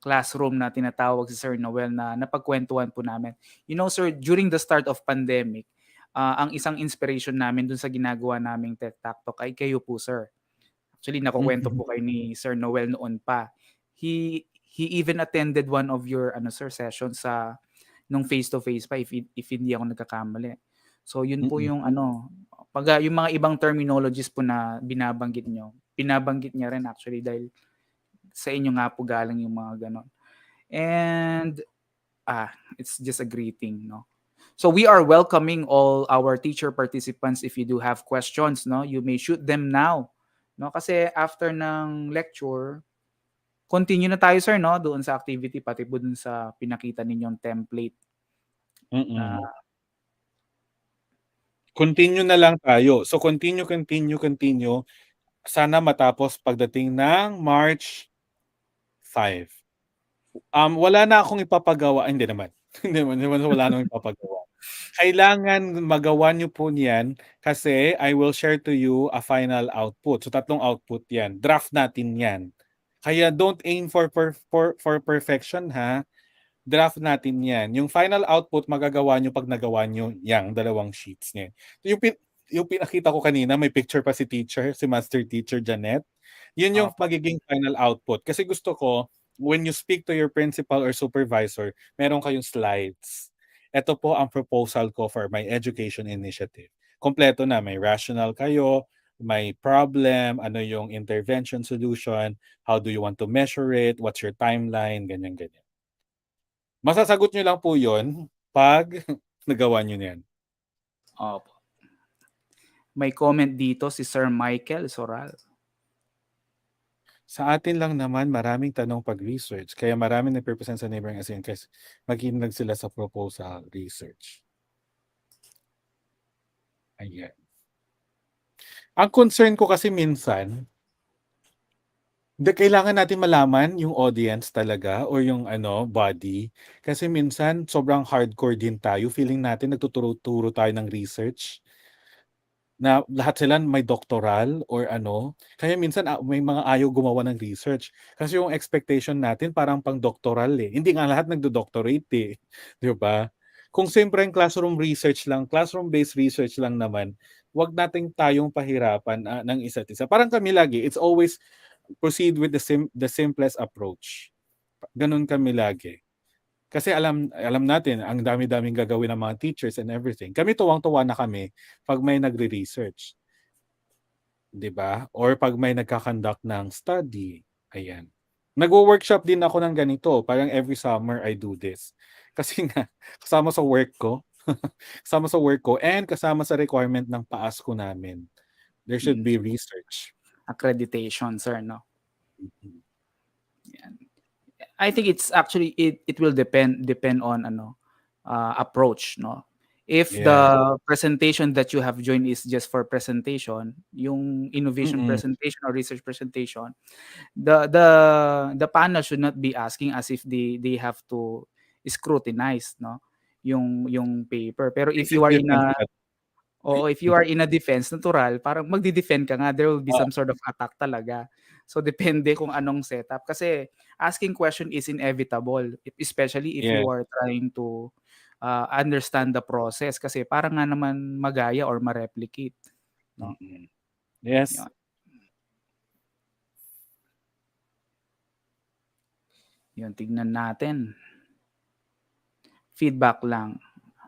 classroom na tinatawag si Sir Noel na napagkwentuhan po namin. You know sir, during the start of pandemic, ang isang inspiration namin dun sa ginagawa naming Tech Talk Talk ay kayo po sir. Actually nakukuwento Mm. po kayo ni Sir Noel noon pa. He even attended one of your sir sessions sa nung face to face pa if hindi ako nagkakamali. So yun po Mm. yung pag yung mga ibang terminologies po na binabanggit nyo, binabanggit niya rin actually dahil sa inyo nga po galing yung mga ganon. And it's just a greeting, no? So we are welcoming all our teacher participants. If you do have questions, no, you may shoot them now. No, kasi after ng lecture, continue na tayo sir, no, doon sa activity pati po doon sa pinakita ninyong template na Mm. Continue na lang tayo. So continue. sana matapos pagdating ng March 5. Wala na akong ipapagawa, hindi naman. Hindi naman wala nang ipapagawa. Kailangan magawa niyo po niyan kasi I will share to you a final output. So, tatlong output 'yan. Draft natin 'yan. Kaya don't aim for perfection, ha. Draft natin 'yan. Yung final output magagawa niyo 'pag nagawa niyo yang dalawang sheets niya. Yung pinakita ko kanina may picture pa si teacher, si master teacher Janet. Yun yung Opo. magiging final output. Kasi gusto ko when you speak to your principal or supervisor, meron kayong slides. Ito po ang proposal ko for my education initiative. Kompleto na, may rational kayo, may problem, ano yung intervention solution, how do you want to measure it, what's your timeline, ganyan-ganyan. Masasagot nyo lang po yun pag nagawa nyo na yan. Opo. May comment dito si Sir Michael Soral. Sa atin lang naman, maraming tanong pag-research. Kaya maraming nagpe-present sa neighboring ASEAN kasi maghinag sila sa proposal research. Ayan. Ang concern ko kasi minsan, kailangan natin malaman yung audience talaga or yung body. Kasi minsan, sobrang hardcore din tayo. Feeling natin nagtuturo-turo tayo ng research na lahat sila may doctoral or ano. Kaya minsan may mga ayaw gumawa ng research. Kasi yung expectation natin parang pang-doctoral eh. Hindi nga lahat nagdo-doctorate eh. Di ba? Kung siyempre yung classroom research lang, classroom-based research lang naman, wag nating tayong pahirapan ng isa't isa. Parang kami lagi, it's always proceed with the simplest approach. Ganun kami lagi. Kasi alam natin ang dami-daming gagawin ng mga teachers and everything. Kami tuwang-tuwa na kami pag may nagre-research. 'Di ba? Or pag may nagka-conduct ng study. Ayan. Nagwo-workshop din ako ng ganito. Parang every summer I do this. Kasi nga kasama sa work ko, kasama sa work ko and kasama sa requirement ng PAASCO namin. There should be research. Accreditation, sir, no? Mhm. Yan. I think it's actually it will depend on approach, no? If Yes. the presentation that you have joined is just for presentation, yung innovation Mm. presentation or research presentation, the panel should not be asking as if they have to scrutinize, no, yung paper. Pero if Makes you it are in different. a Oo, if you are in a defense, natural parang magde-defend ka nga, there will be Oo. some sort of attack talaga. So depende kung anong setup kasi asking question is inevitable, especially if Yes. you are trying to understand the process kasi para nga naman magaya or ma-replicate, no? Mm. Yes. Yun. Yun, tignan natin. Feedback lang.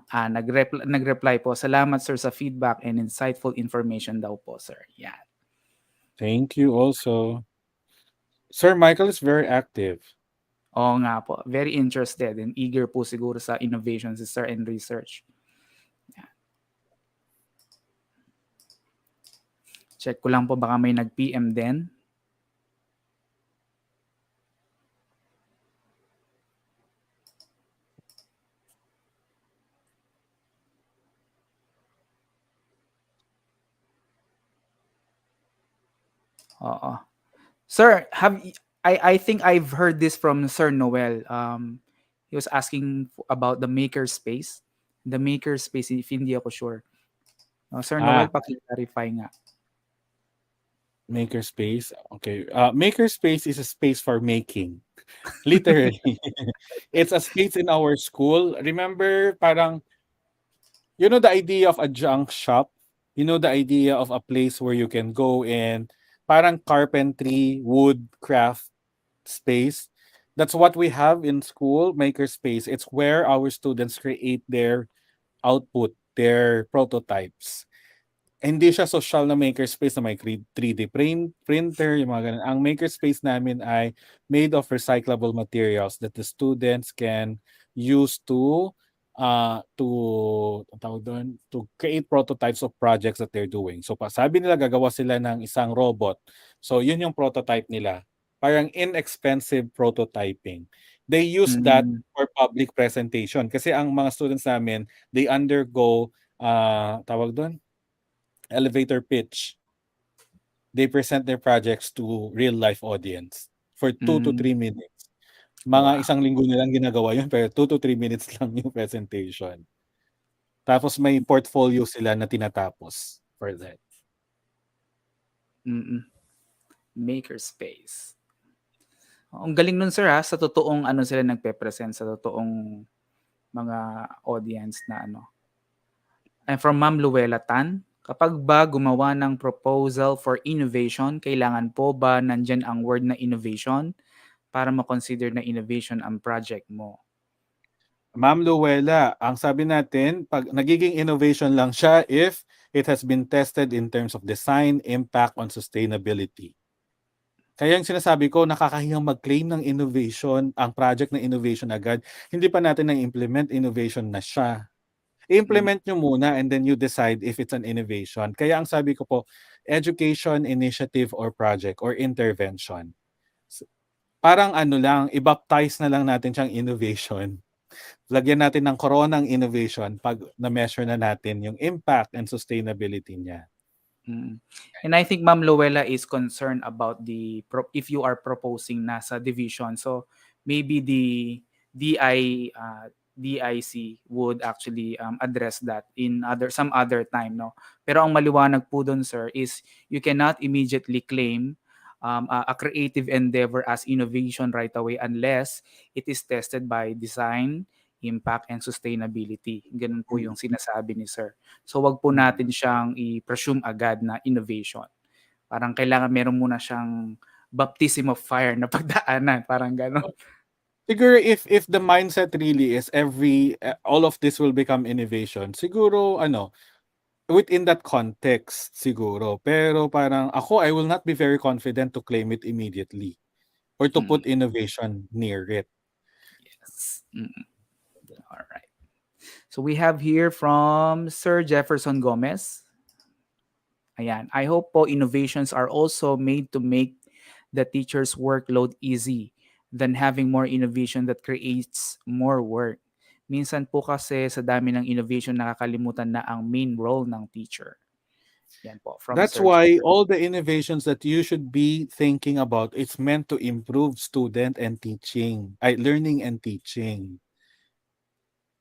Nag-reply po, "Salamat sir sa feedback and insightful information daw po, sir." Yan. Thank you also. Sir Michael is very active. Oo nga po, very interested and eager po siguro sa innovation si sir and research. Yan. Check ko lang po baka may nag-PM din. Oo. Sir, I think I've heard this from Sir Noel. He was asking about the maker space. The maker space, if hindi ako sure. Sir Noel, Ah, paki-clarify nga. makerspace. Okay. Makerspace is a space for making. Literally. It's a space in our school. Remember, parang, the idea of a junk shop? The idea of a place where you can go and parang carpentry, wood, craft space. That's what we have in school, makerspace. It's where our students create their output, their prototypes. Hindi siya social na makerspace na may 3D printer, yung mga ganun. Ang makerspace namin ay made of recyclable materials that the students can use ang tawag doon, to create prototypes of projects that they're doing. So sabi nila gagawa sila ng isang robot. So yun yung prototype nila. Parang inexpensive prototyping. They use that Mm, for public presentation kasi ang mga students namin, they undergo tawag doon, elevator pitch. they present their projects to real life audience for 2 to 3 minutes. Mga Wow. isang linggo nilang ginagawa yun, pero 2 to 3 minutes lang yung presentation. Tapos may portfolio sila na tinatapos for that. Mm. Makerspace. Ang galing nun sir ha, sa totoong ano sila nagpe-present, sa totoong mga audience na ano. I'm from Ma'am Luella Tan. Kapag ba gumawa ng proposal for innovation, kailangan po ba nandyan ang word na innovation para ma-consider na innovation ang project mo? Ma'am Luella, ang sabi natin, pag nagiging innovation lang siya if it has been tested in terms of design, impact on sustainability. Kaya yung sinasabi ko, nakakahiyang mag-claim ng innovation, ang project na innovation agad. Hindi pa natin na-implement, innovation na siya. Mm, I-implement nyo muna and then you decide if it's an innovation. Kaya ang sabi ko po, education, initiative, or project, or intervention. Parang ano lang, i-baptize na lang natin siyang innovation. Lagyan natin ng corona ng innovation pag na-measure na natin yung impact and sustainability niya. mm. And I think Ma'am Luella is concerned about the if you are proposing nasa division. So maybe the DI DIC would actually address that in some other time, no. Pero ang maliwanag po doon sir is you cannot immediately claim a creative endeavor as innovation right away unless it is tested by design, impact, and sustainability. Ganun po Mm. yung sinasabi ni sir. So wag po Mm. natin siyang i-presume agad na innovation. Parang kailangan meron muna siyang baptism of fire na pagdaanan, parang gano'n. Siguro if the mindset really is all of this will become innovation, siguro ano, within that context siguro. Pero parang ako, I will not be very confident to claim it immediately or to Mm, put innovation near it. yes. Alright. So we have here from Sir Jefferson Gomez. Ayan. I hope po innovations are also made to make the teacher's workload easy than having more innovation that creates more work. Minsan po kasi sa dami ng innovation nakakalimutan na ang main role ng teacher. Yan po from That's Sir why Jefferson. all the innovations that you should be thinking about, it's meant to improve student and teaching, learning and teaching.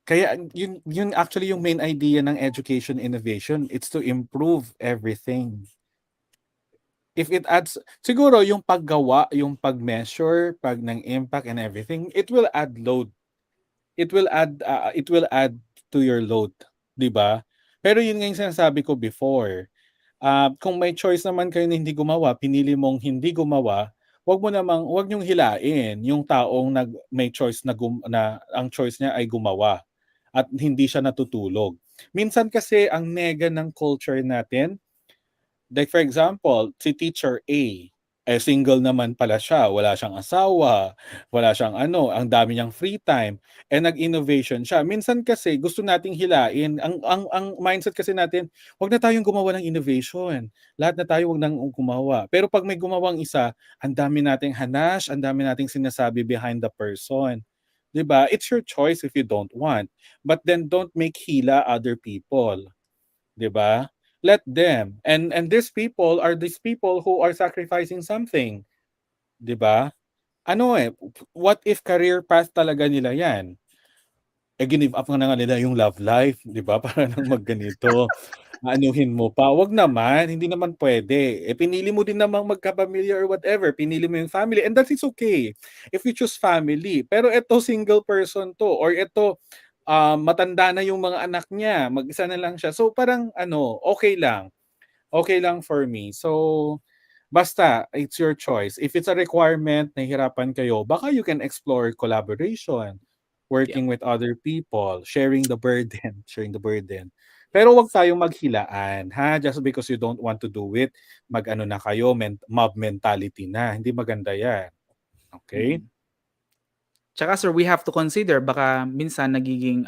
Kaya yun actually yung main idea ng education innovation. It's to improve everything. If it adds, siguro yung paggawa, yung pag-measure, pag ng impact and everything, it will add load. It will add to your load, 'di ba? Pero yun nga yung sinasabi ko before. Kung may choice naman kayo na hindi gumawa, pinili mong hindi gumawa, wag niyong hilain yung taong may choice na ang choice niya ay gumawa at hindi siya natutulog. Minsan kasi ang nega ng culture natin, like for example, si Teacher A, single naman pala siya, wala siyang asawa, wala siyang ano, ang dami niyang free time, nag-innovation siya. Minsan kasi gusto nating hilain, ang mindset kasi natin, wag na tayong gumawa ng innovation. Lahat na tayo wag nang gumawa. Pero pag may gumawang isa, ang dami nating hanash, ang dami nating sinasabi behind the person. 'Di ba? It's your choice if you don't want. But then don't make hila other people. 'Di ba? Let them. And these people who are sacrificing something, 'di ba? Ano what if career path talaga nila 'yan? Give up na nga nila yung love life, 'di ba? Para lang magganito. Aanuhin mo pa. Wag naman, hindi naman pwede. Pinili mo din namang magkapamilya or whatever. Pinili mo yung family and that is okay. If you choose family. Pero eto single person 'to or eto matanda na yung mga anak niya, mag-isa na lang siya. So parang ano, okay lang. Okay lang for me. So, basta, it's your choice. If it's a requirement, nahihirapan kayo, baka you can explore collaboration, Yep. working with other people, sharing the burden, sharing the burden. Pero wag tayong maghilaan, ha? Just because you don't want to do it, mag-ano na kayo, mob mentality na. Hindi maganda yan. Okay? Mm. Tsaka sir, we have to consider baka minsan nagiging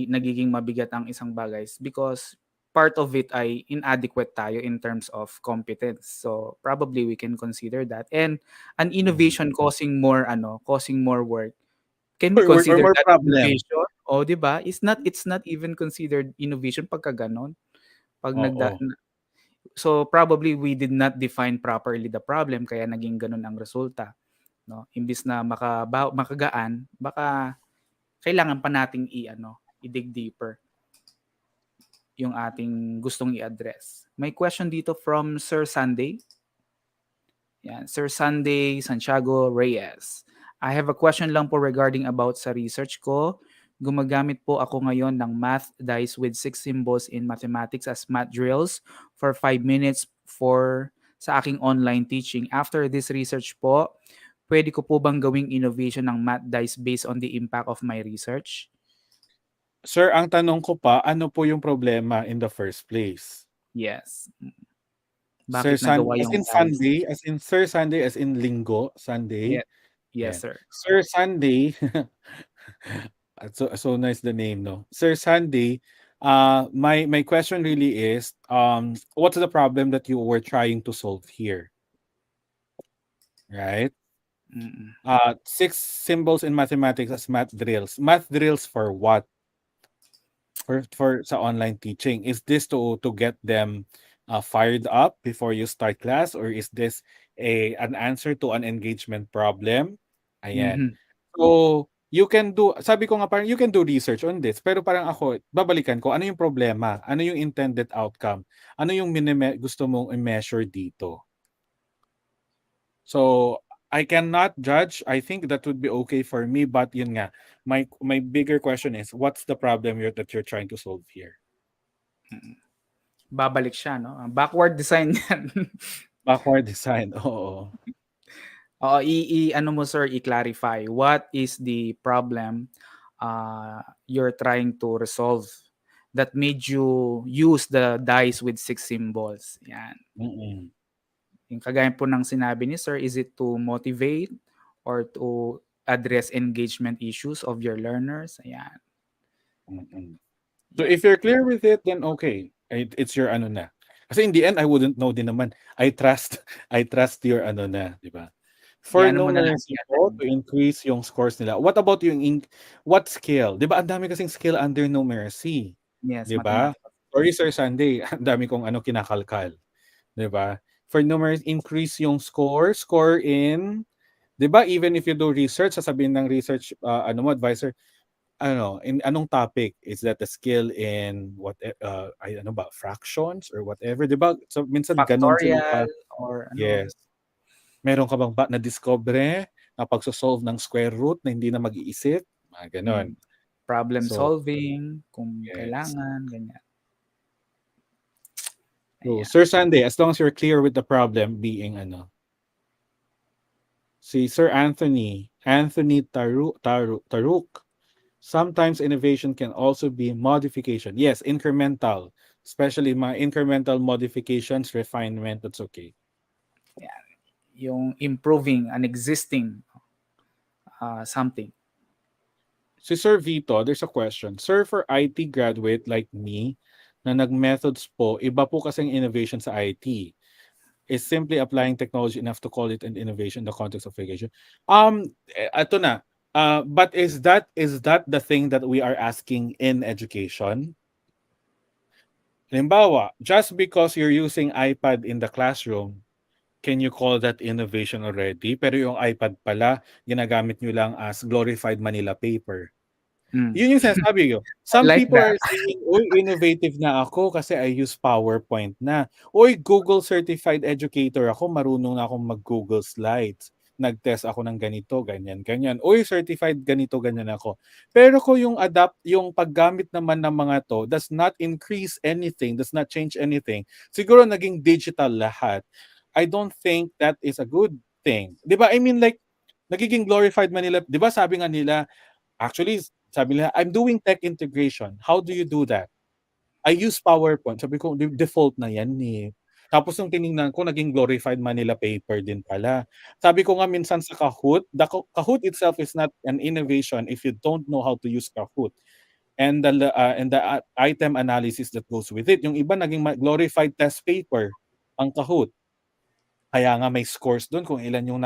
nagiging mabigat ang isang bagay because part of it ay inadequate tayo in terms of competence. So probably we can consider that. And an Mm. innovation causing more work. Can we Or consider more that problem. innovation? O 'di ba? It's not even considered innovation pagka gano'n. Pag nagda Oo. So probably we did not define properly the problem kaya naging ganun ang resulta, no? Imbis na makagaan, baka kailangan pa nating i-dig deeper yung ating gustong i-address. May question dito from Sir Sunday. Yan, Sir Sunday Santiago Reyes. I have a question lang po regarding about sa research ko. Gumagamit po ako ngayon ng math dice with 6 symbols in mathematics as math drills for 5 minutes sa aking online teaching. After this research po, pwede ko po bang gawing innovation ng math dice based on the impact of my research? Sir, ang tanong ko pa, ano po yung problema in the first place? Yes. Sir Bakit nagawa As yung in dice? Sunday, as in Sir Sunday, as in Linggo, Sunday. Yeah. Yes, Yan. sir. Sir Sunday, so nice the name, no? Sir Sunday, my question really is, what's the problem that you were trying to solve here? Right? Mm-mm. 6 symbols in mathematics as math drills. Math drills for what? For sa online teaching, is this to get them fired up before you start class, or is this an answer to an engagement problem? Ayan. Mhm. So you can do, sabi ko nga parang you can do research on this, pero parang ako babalikan ko ano yung problema, ano yung intended outcome, ano yung gusto mong i-measure dito. So I cannot judge. I think that would be okay for me, but yun nga, my bigger question is, what's the problem that you're trying to solve here? Babalik siya, no? Backward design yan. Backward design, oo. Oo, ano mo sir, i-clarify. What is the problem you're trying to resolve that made you use the dice with 6 symbols? Yan. Mm. Yung kagaya po ng sinabi ni sir, is it to motivate or to address engagement issues of your learners? Ayan. Mm. So if you're clear with it, then okay. It's your ano na. Kasi in the end, I wouldn't know din naman. I trust your ano na, di ba? For I-ano mo na lang numeracy po, i-attend. to increase yung scores nila. What about yung what scale? Di ba ang dami kasing scale under numeracy? Yes, Di ba? mathematical. Sorry Sir Sunday, ang dami kong kinakalkal. Di ba? For numeracy, increase yung score in, di ba, even if you do research, sasabihin ng research advisor, in anong topic, is that a skill in what ano ba, fractions or whatever, 'di ba? So minsan ganun sila Factorial or ano. yes. Meron ka bang na discover na pagso-solve ng square root na hindi na mag-iisip? Mga ganon. Problem So, solving, kung yes. kailangan, ganyan. So, Ayan. Sir Sunday, as long as you're clear with the problem being si Sir Anthony Taruk, sometimes innovation can also be modification. Yes, incremental. Especially mga incremental modifications, refinement, that's okay. Ayan. Yung improving an existing something. Si Sir Vito, there's a question. Sir, for IT graduate like me na nag-methods po, iba po kasing innovation sa IT. Is simply applying technology enough to call it an innovation in the context of education? Ito na. But is that the thing that we are asking in education? Halimbawa, just because you're using iPad in the classroom, can you call that innovation already? Pero yung iPad pala, ginagamit nyo lang as glorified Manila paper. Yun yung sinasabi ko. I Some like people that. are saying, uy, innovative na ako kasi I use PowerPoint na. Uy, Google certified educator ako, marunong na akong mag-Google Slides. Nag-test ako ng ganito, ganyan, ganyan. Uy, certified ganito, ganyan ako. Pero kung yung paggamit naman ng mga to does not increase anything, does not change anything, siguro naging digital lahat. I don't think that is a good thing. 'Di ba? I mean like nagiging glorified Manila, 'di ba sabi nga nila, actually sabi nila, I'm doing tech integration. How do you do that? I use PowerPoint. Sabi ko, default na yan eh. Tapos nung tiningnan ko, naging glorified Manila paper din pala. Sabi ko nga minsan sa Kahoot, Kahoot itself is not an innovation if you don't know how to use Kahoot. And the item analysis that goes with it. Yung iba naging glorified test paper ang Kahoot. Kaya nga may scores doon kung ilan yung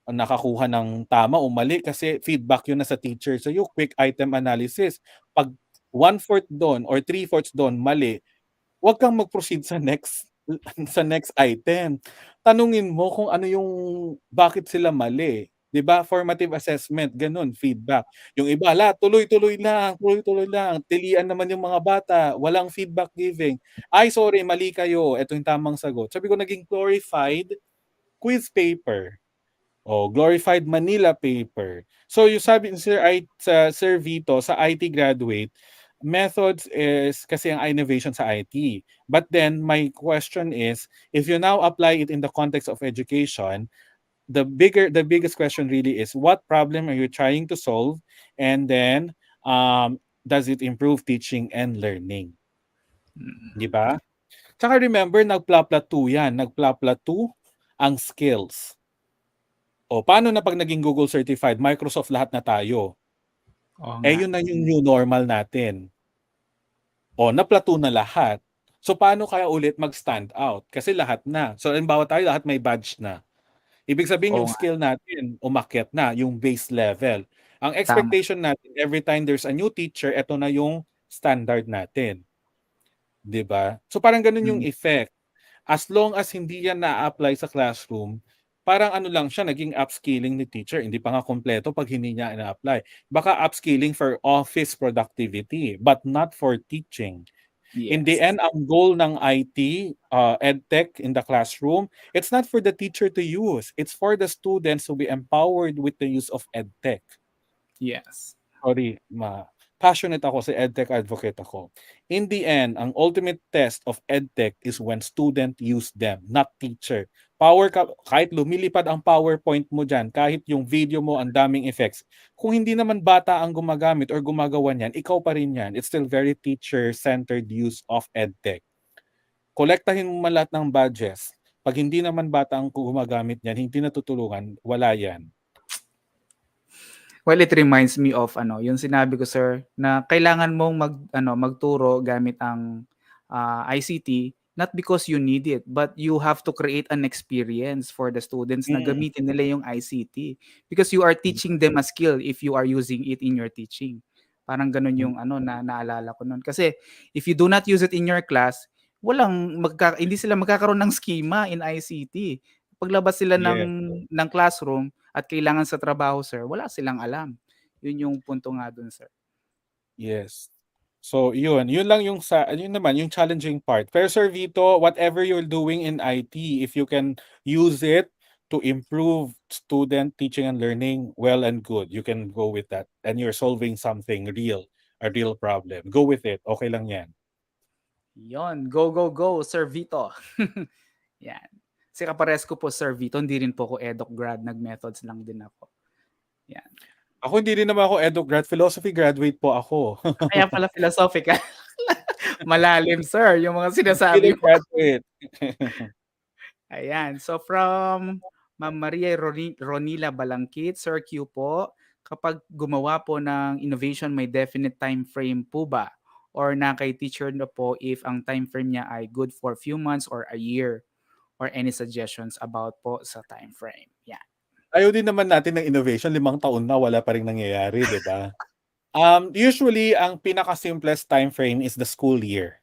nakakuha ng tama o mali kasi feedback yun na sa teacher. So yung quick item analysis, pag 1/4 doon or 3/4 doon mali, huwag kang mag-proceed sa next. sa next item. Tanungin mo kung ano yung bakit sila mali, 'di ba? Formative assessment, gano'n, feedback. Yung iba, tuloy-tuloy lang, tilian naman yung mga bata, walang feedback giving. "Ay sorry, mali kayo, eto yung tamang sagot." Sabi ko naging glorified quiz paper. Oh, glorified Manila paper. So yung sabi ni Sir Vito sa IT graduate, methods is kasi ang innovation sa IT. But then my question is, if you now apply it in the context of education, the biggest question really is what problem are you trying to solve, and then does it improve teaching and learning, Mm. 'di ba? Tsaka remember nagpla-plateau 'yan, nagpla-plateau ang skills. O paano na 'pag naging Google certified, Microsoft lahat na tayo? Oo Eh, nga. yun na yung new normal natin. O na-plateau na lahat. So paano kaya ulit mag-stand out? Kasi lahat na. So halimbawa tayo lahat may badge na. Ibig sabihin Oo yung nga, skill natin umakyat na, yung base level. Ang tama. expectation natin every time there's a new teacher, eto na yung standard natin, 'di ba? So parang ganun yung Hmm, effect. As long as hindi yan na-a-apply sa classroom, parang ano lang siya, naging upskilling ni teacher. Hindi pa nga kumpleto 'pag hindi niya ina-apply. Baka upskilling for office productivity, but not for teaching. In the yes. end, ang goal ng IT, EdTech in the classroom, it's not for the teacher to use. It's for the students to be empowered with the use of EdTech. Yes. Sorry, passionate ako, sa EdTech advocate ako. In the end, ang ultimate test of EdTech is when student use them, not teacher. Kahit lumilipad ang PowerPoint mo dyan, kahit yung video mo ang daming effects, kung hindi naman bata ang gumagamit or gumagawa niyan, ikaw pa rin yan. It's still very teacher-centered use of EdTech. Kolektahin mo man lahat ng badges. Pag hindi naman bata ang gumagamit niyan, hindi natutulungan, wala yan. Well, it reminds me of ano, yung sinabi ko sir na kailangan mong magturo gamit ang ICT not because you need it, but you have to create an experience for the students na Mm. gamitin nila yung ICT because you are teaching them a skill if you are using it in your teaching. Parang ganun Mm. yung ano na naalala ko nun. Kasi if you do not use it in your class, hindi sila magkakaroon ng schema in ICT. Paglabas sila Yes. ng classroom at kailangan sa trabaho sir, wala silang alam. Yun yung punto nga dun sir. Yes. So yun lang yun naman yung challenging part. Pero Sir Vito, whatever you're doing in IT, if you can use it to improve student teaching and learning, well and good. You can go with that. And you're solving something real, a real problem. Go with it. Okay lang yan. Yon, go, go, go, Sir Vito. Yan. Kasi kapares ko po, Sir Vito, hindi rin po ako EDOC grad, nag-methods lang din ako. Yan. Ako hindi rin naman ako edu grad, philosophy graduate po ako. Kaya pala philosophical. Malalim, sir, yung mga Still a sinasabi mo. graduate. Ayan. So from Ma'am Maria Ronila Balangkit, Sir Q po, kapag gumawa po ng innovation, may definite time frame po ba? Or na kay teacher na po if ang time frame niya ay good for few months or a year? Or any suggestions about po sa time frame? Yeah. Ayaw din naman natin ng innovation, 5 taon na wala pa ring nangyayari, 'di ba? Usually ang pinaka-simplest time frame is the school year.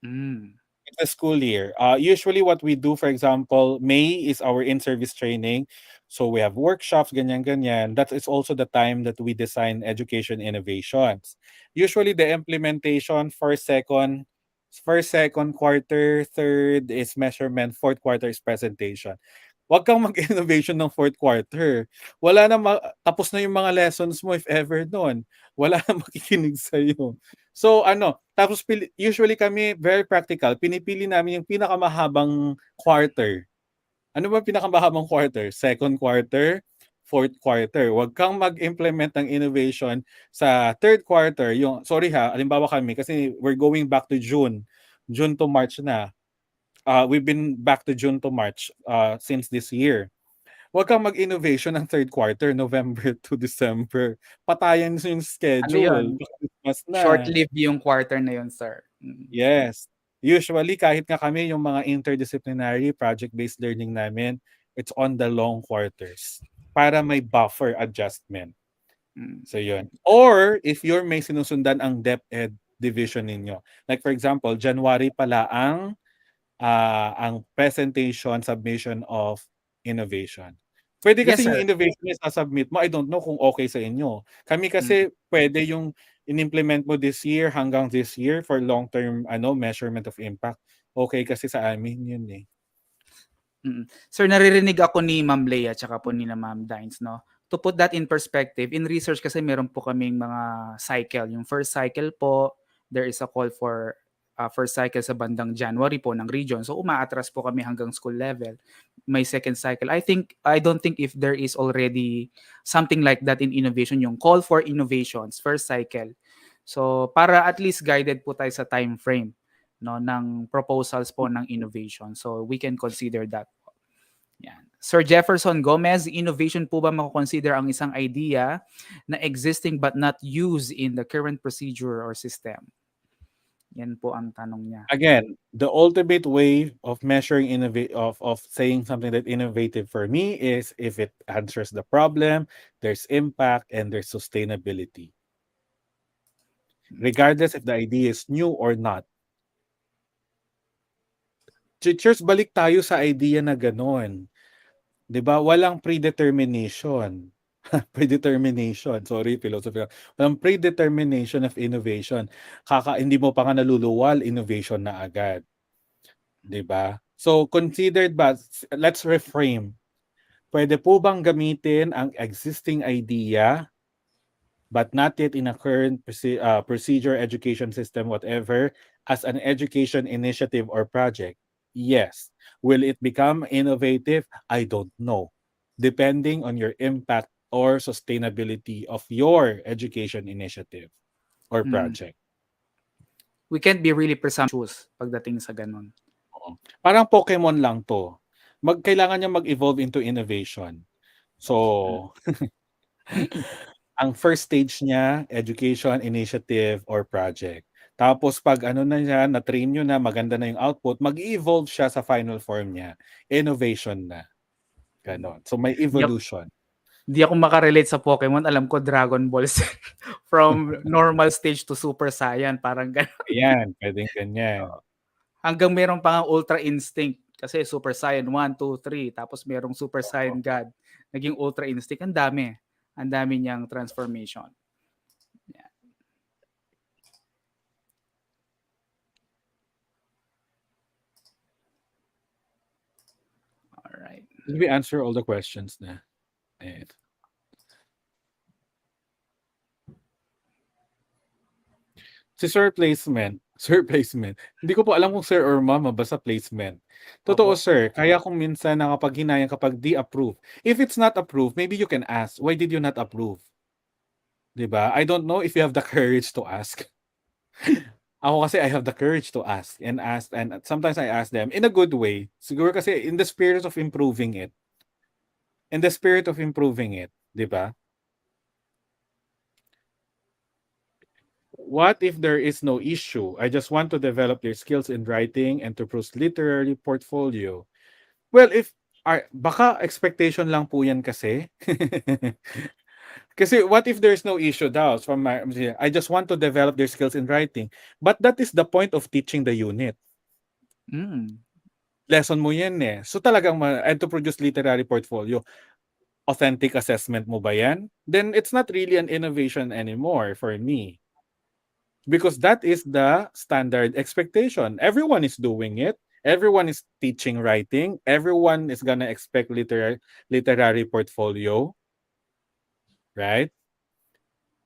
Mm. The school year. Usually what we do, for example, May is our in-service training. So we have workshops, ganyan, ganyan. That is also the time that we design education innovations. Usually the implementation first, second quarter, third is measurement, fourth quarter is presentation. Huwag kang mag-innovation ng fourth quarter. Wala na tapos na yung mga lessons mo if ever noon. Wala na makikinig sa'yo. So ano, tapos usually kami very practical, pinipili namin yung pinakamahabang quarter. Ano ba pinakamahabang quarter? Second quarter, fourth quarter. Huwag kang mag-implement ng innovation sa third quarter. Yung sorry ha, halimbawa kami kasi we're going back to June. June to March na. We've been back to June to March since this year. Huwag kang mag-innovation ng third quarter, November to December. Patayan yung Ano yun? schedule. Christmas na. Short-lived yung quarter na yun, sir. Mm. Yes. Usually, kahit nga kami, yung mga interdisciplinary project-based learning namin, it's on the long quarters para may buffer adjustment. Mm. So, yun. Or, if you're may sinusundan ang DepEd division ninyo. Like, for example, January pala ang ang presentation, submission of innovation. Puwede Yes, kasi yung sir. innovation na isa-submit mo, I don't know kung okey sa inyo. Kami Mm, kasi puwede yung in-implement mo this year hanggang this year for long-term measurement of impact. Okey kasi sa amin yun, eh. Sir, naririnig ako ni Ma'am Leia tsaka po nila Ma'am Dines 'no. To put that in perspective, in research kasi meron po kaming mga cycle. Yung first cycle po, there is a call for, first cycle sa bandang January po ng region. So, umaatras po kami hanggang school level. May second cycle. I don't think if there is already something like that in innovation, yung call for innovations, first cycle. So, para at least guided po tayo sa time frame 'no, ng proposals po ng innovation. So, we can consider that. Yan. Sir Jefferson Gomez, innovation po ba mako-consider ang isang idea na existing but not used in the current procedure or system? Yan po ang tanong niya. Again, the ultimate way of measuring of saying something that innovative for me is if it answers the problem, there's impact, and there's sustainability. Regardless if the idea is new or not. Teachers, balik tayo sa idea na gano'n. 'Di ba, walang predetermination. Predetermination, sorry philosophy. Walang predetermination of innovation. Hindi mo pa nga naluluwal, innovation na agad, 'di ba? So considered ba let's reframe. Puwede po bang gamitin ang existing idea but not yet in a current procedure, education system, whatever, as an education initiative or project? Yes. Will it become innovative? I don't know. Depending on your impact or sustainability of your education initiative or Mm. project. We can't be really presumptuous pagdating sa ganun. Oo. Parang Pokemon lang 'to. Kailangan niya mag-evolve into innovation. So, ang first stage niya, education, initiative, or project. Tapos 'pag ano na niya, na-train niyo na, maganda na yung output, mag-e-evolve siya sa final form niya, innovation na, gano'n. So may Di ako, evolution. di ako makarelate sa Pokemon. Alam ko Dragon Balls from normal stage to Super Saiyan. Parang gano'n. Ayan, puwedeng ganyan. Hanggang meron pa nga Ultra Instinct. Kasi Super Saiyan 1, 2, 3. Tapos merong Super Oo. Saiyan God. Naging Ultra Instinct. Ang dami. Ang dami niyang transformation. Yeah. All right. Did we answer all the questions na? Ayan. Si Sir Placement, Sir Placement, hindi ko po alam kung sir or ma'am, basta placement. Totoo Opo. sir, kaya kong minsan nakapaghinayang kapag di-approve. If it's not approved, maybe you can ask, "Why did you not approve?" 'Di ba? I don't know if you have the courage to ask. Ako kasi I have the courage to ask and sometimes I ask them in a good way. Siguro kasi in the spirit of improving it. In the spirit of improving it, 'di ba? What if there is no issue? I just want to develop their skills in writing and to produce literary portfolio. Well, if baka expectation lang po yan kasi. Kasi what if there's no issue daw from I just want to develop their skills in writing. But that is the point of teaching the unit. Mm. Lesson mo yan eh. So talagang and to produce literary portfolio. Authentic assessment mo ba yan? Then it's not really an innovation anymore for me. Because that is the standard expectation. Everyone is doing it. Everyone is teaching writing. Everyone is gonna expect literary portfolio, right?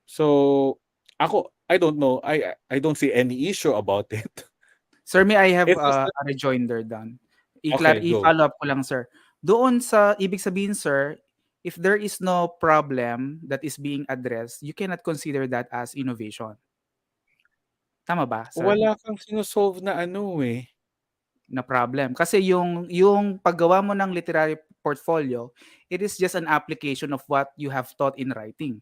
So I don't know. I don't see any issue about it. Sir, may I have It's just that, a rejoinder done? okay, go. I-follow up ko lang, sir. Doon sa ibig sabihin, sir, if there is no problem that is being addressed, you cannot consider that as innovation. Tama ba, sir? Wala kang sino-solve na ano eh. Na problem. Kasi yung paggawa mo ng literary portfolio, it is just an application of what you have taught in writing.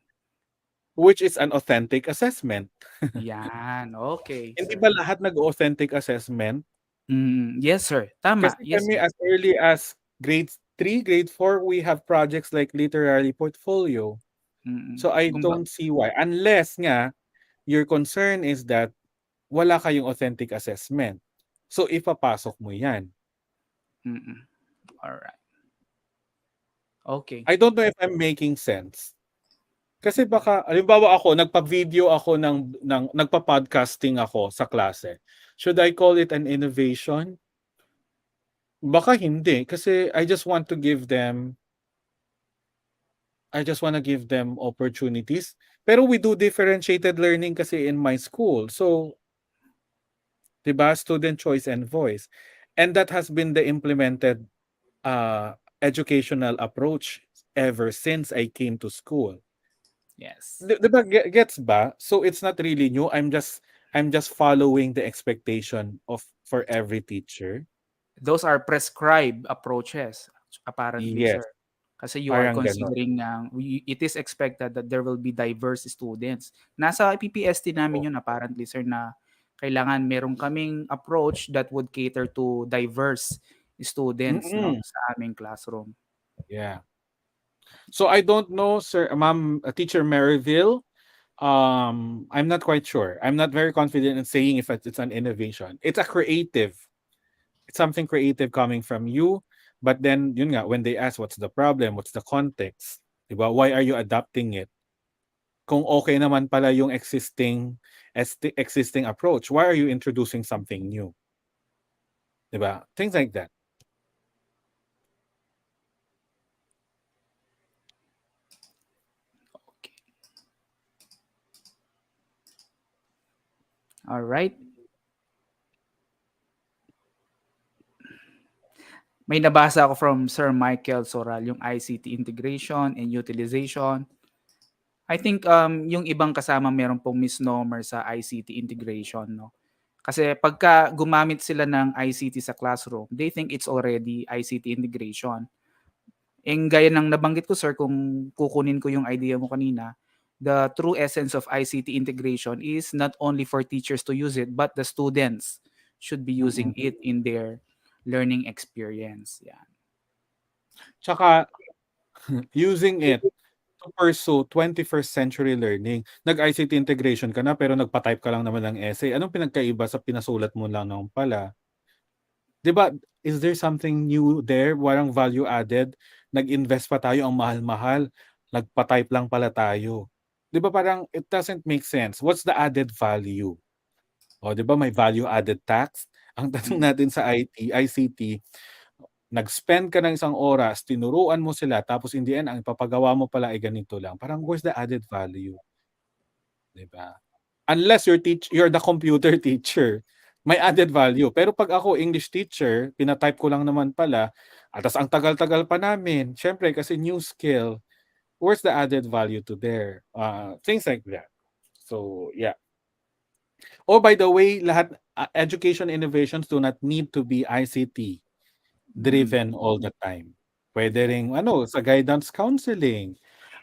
Which is an authentic assessment. Yan, okay, Hindi sir. ba lahat nag-authentic assessment? Yes, sir. Tama. Kasi Yes, kami sir. as early as grade 3, grade 4, we have projects like literary portfolio. So I Kumba don't see why. Unless nga, your concern is that wala kayong authentic assessment. So ipapasok mo 'yan. Mm. Alright. Okay. I don't know if I'm making sense. Kasi baka halimbawa ako nagpa-video ako ng nagpa-podcasting ako sa klase. Should I call it an innovation? Baka hindi kasi I just wanna give them opportunities. Pero we do differentiated learning kasi in my school. So, 'di ba, student choice and voice. And that has been the implemented educational approach ever since I came to school. Yes. 'Di ba gets ba? So it's not really new. I'm just following the expectation of for every teacher. Those are prescribed approaches apparently, Yes, sir. Kasi you are parang gano'n. considering it is expected that there will be diverse students. Nasa PPST Oo. namin yun apparently, sir, na kailangan meron kaming approach that would cater to diverse students, no, Mm, sa aming classroom. yeah. So I don't know, sir, ma'am, Teacher Maryville. I'm not quite sure. I'm not very confident in saying if it's an innovation. It's something creative coming from you. But then, yun nga, when they ask what's the problem, what's the context, 'di ba? Why are you adapting it? Kung okay naman pala yung existing approach, why are you introducing something new? 'Di ba? Things like that. Okay. All right. May nabasa ako from Sir Michael Soral, yung ICT integration and utilization. I think yung ibang kasama meron pong misnomer sa ICT integration, no. Kasi pagka gumamit sila ng ICT sa classroom, they think it's already ICT integration. Gaya ng nabanggit ko, sir, kung kukunin ko yung idea mo kanina, the true essence of ICT integration is not only for teachers to use it, but the students should be Mm. using it in their learning experience. Yeah. Tsaka using it to pursue 21st century learning. Nag-ICT integration ka na pero nagpa-type ka lang naman ng essay. Anong pinagkaiba sa pinasulat mo lang naman pala? 'Di ba, is there something new there, walang value added? Nag-invest pa tayo, ang mahal-mahal, nagpa-type lang pala tayo. 'Di ba parang it doesn't make sense. What's the added value? O 'di ba may value added tax? Ang tanong Mm. natin sa ICT, nag-spend ka ng isang oras, tinuruan mo sila, tapos in the end ang ipapagawa mo pala ay ganito lang. Parang where's the added value, 'di ba? Unless you're the computer teacher, may added value. Pero 'pag ako English teacher, pina-type ko lang naman pala, ta's ang tagal-tagal pa namin, siyempre kasi new skill, where's the added value to there? Things like that. So, yeah. Oh, by the way, education innovations do not need to be ICT Mm. driven all the time. Puwede ring ano, sa guidance counseling.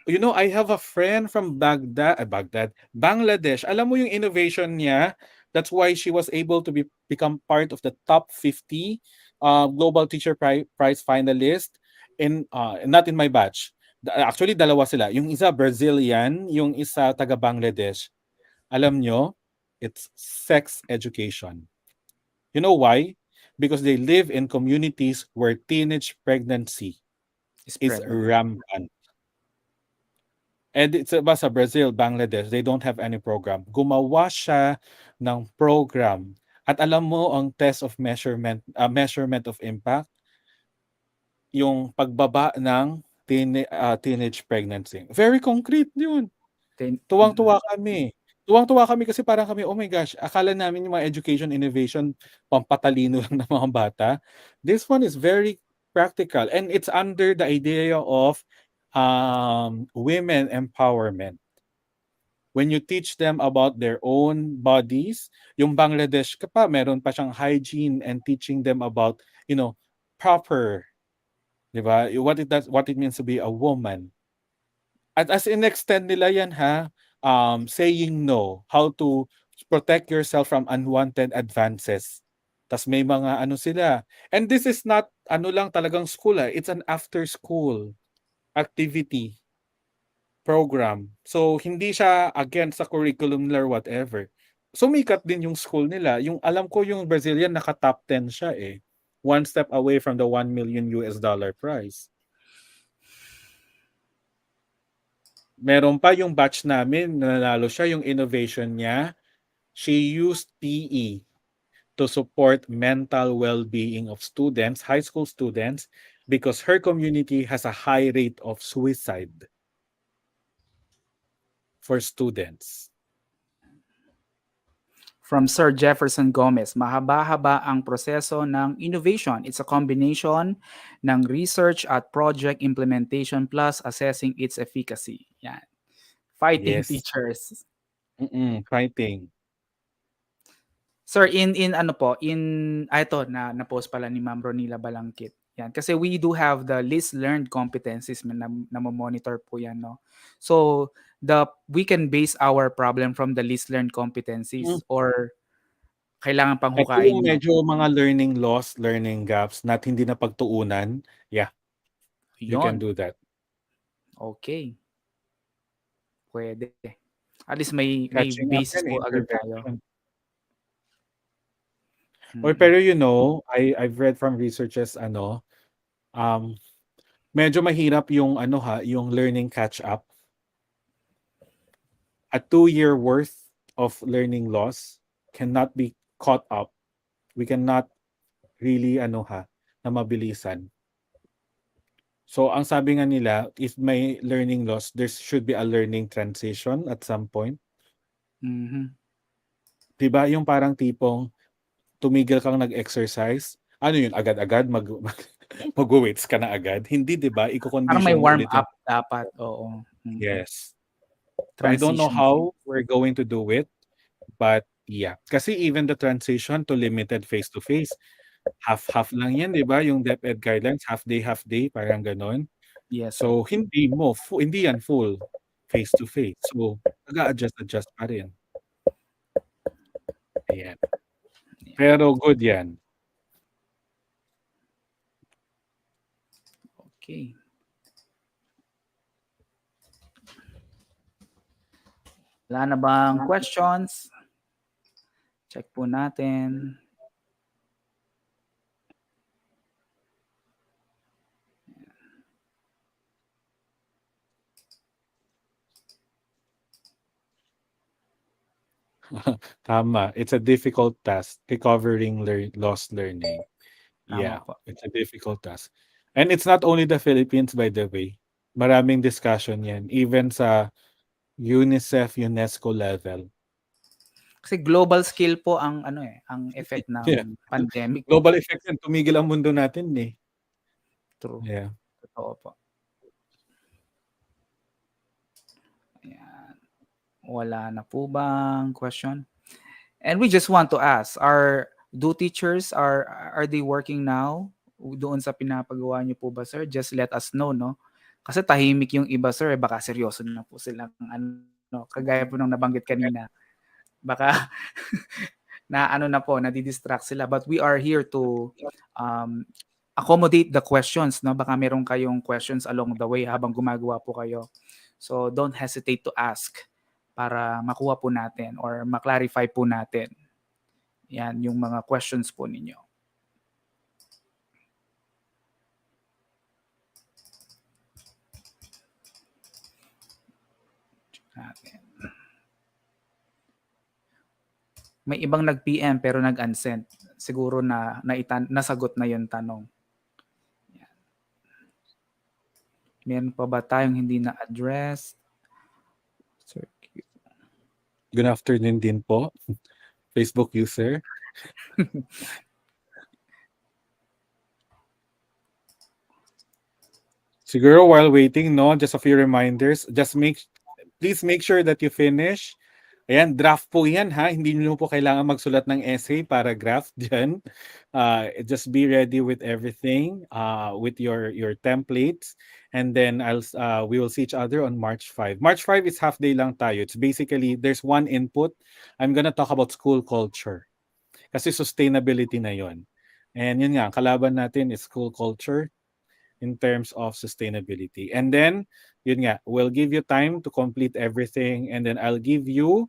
You know, I have a friend from Bangladesh. Alam mo yung innovation niya, that's why she was able to become part of the top 50 Global Teacher Prize finalist not in my batch. Actually, dalawa sila. Yung isa Brazilian, yung isa taga Bangladesh. Alam nyo, it's sex education. You know why? Because they live in communities where teenage pregnancy Is is prevalent. rampant. And it's ba sa Brazil, Bangladesh, they don't have any program. Gumawa siya ng program. At alam mo ang test of measurement of impact, yung pagbaba ng teenage pregnancy. Very concrete 'yun. Mm. Tuwang-tuwa kami. Tuwang-tuwa kami kasi parang kami, "Oh my gosh, akala namin yung mga education innovation pampatalino lang ng mga bata." This one is very practical and it's under the idea of women empowerment. When you teach them about their own bodies, yung Bangladesh ka pa meron pa siyang hygiene and teaching them about, proper, 'di ba? What it means to be a woman. At as in-extend nila yan ha, saying no, how to protect yourself from unwanted advances. Tas may mga ano sila. And this is not ano lang talagang school, it's an after school activity program. So hindi siya against sa curriculum nila or whatever. sumikat din yung school nila. Yung alam ko yung Brazilian naka-top 10 siya eh. One step away from the $1 million prize. Meron pa yung batch namin, nanalo siya, yung innovation niya. She used PE to support mental well-being of students, high school students, because her community has a high rate of suicide for students. From Sir Jefferson Gomez, mahaba-haba ang proseso ng innovation. It's a combination ng research at project implementation plus assessing its efficacy. Yan. Fighting Yes. teachers. Fighting. Sir, in ano po, ito na-post pala ni Ma'am Ronila Balangkit. Yan. Kasi we do have the least learned competencies na monitor po yan, no? So, we can base our problem from the least learned Mm. competencies or kailangan pang Ito hukayin yung nyo. medyo mga learning loss, learning gaps na hindi na pagtuunan. Yeah, you can Yon. do that. Okay. Pwede. At least may Catching up basis yan, po agad tayo. intervention. Or Mm. pero I've read from researchers um medyo mahirap yung yung learning catch up. A 2-year worth of learning loss cannot be caught up. We cannot really na mabilisan. So ang sabi nga nila, if may learning loss, there should be a learning transition at some point. Mhm. 'Di ba yung parang tipong tumigil kang nag-exercise, ano yun agad-agad magwe-weights ka na agad? Hindi 'di ba? Parang may Iko-condition mo warm ulit yung up dapat. Oo. Mm. yes. So I don't know Transition phase. how we're going to do it, but yeah. Kasi even the transition to limited face-to-face, half-half lang yan 'di ba? Yung DepEd guidelines, half day, parang gano'n. Yes So po. hindi yan full face-to-face. So nag-a-adjust pa rin. Ayan. Pero good yan. Okay. Wala na bang questions? Check po natin. Tama. It's a difficult task recovering lost learning. Tama Yeah, po. it's a difficult task. And it's not only the Philippines, by the way. Maraming discussion yan. Even sa UNICEF, UNESCO level. Kasi global scale po ang ang effect Yeah. ng pandemic. Global effect yan. Tumigil ang mundo natin eh. True. Yeah. Totoo po. Ayan. Wala na po bang question? And we just want to ask, do teachers are they working now? Doon sa pinapagawa niyo po ba, sir? Just let us know, no? Kasi tahimik yung iba, sir, baka seryoso na po silang kagaya po ng nabanggit kanina. Baka na po, nadi-distract sila. But we are here to accommodate the questions, no? Baka meron kayong questions along the way habang gumagawa po kayo. So don't hesitate to ask para makuha po natin or ma-clarify po natin. Yan yung mga questions po ninyo. Natin. May ibang nag-PM pero nag-unsend. Siguro nasagot na yung tanong. Yan. Meron pa ba tayong hindi na-address? Good afternoon din po, Facebook user. Siguro while waiting, just a few reminders. Please make sure that you finish. Ayan, draft po yan ha. Hindi niyo po kailangan magsulat ng essay, paragraph dyan. Just be ready with everything, with your templates. And then we will see each other on March 5. March 5 is half day lang tayo. It's basically, there's one input. I'm gonna talk about school culture. Kasi sustainability na yon. And yun nga, kalaban natin is school culture in terms of sustainability. And then, yun nga, we'll give you time to complete everything and then I'll give you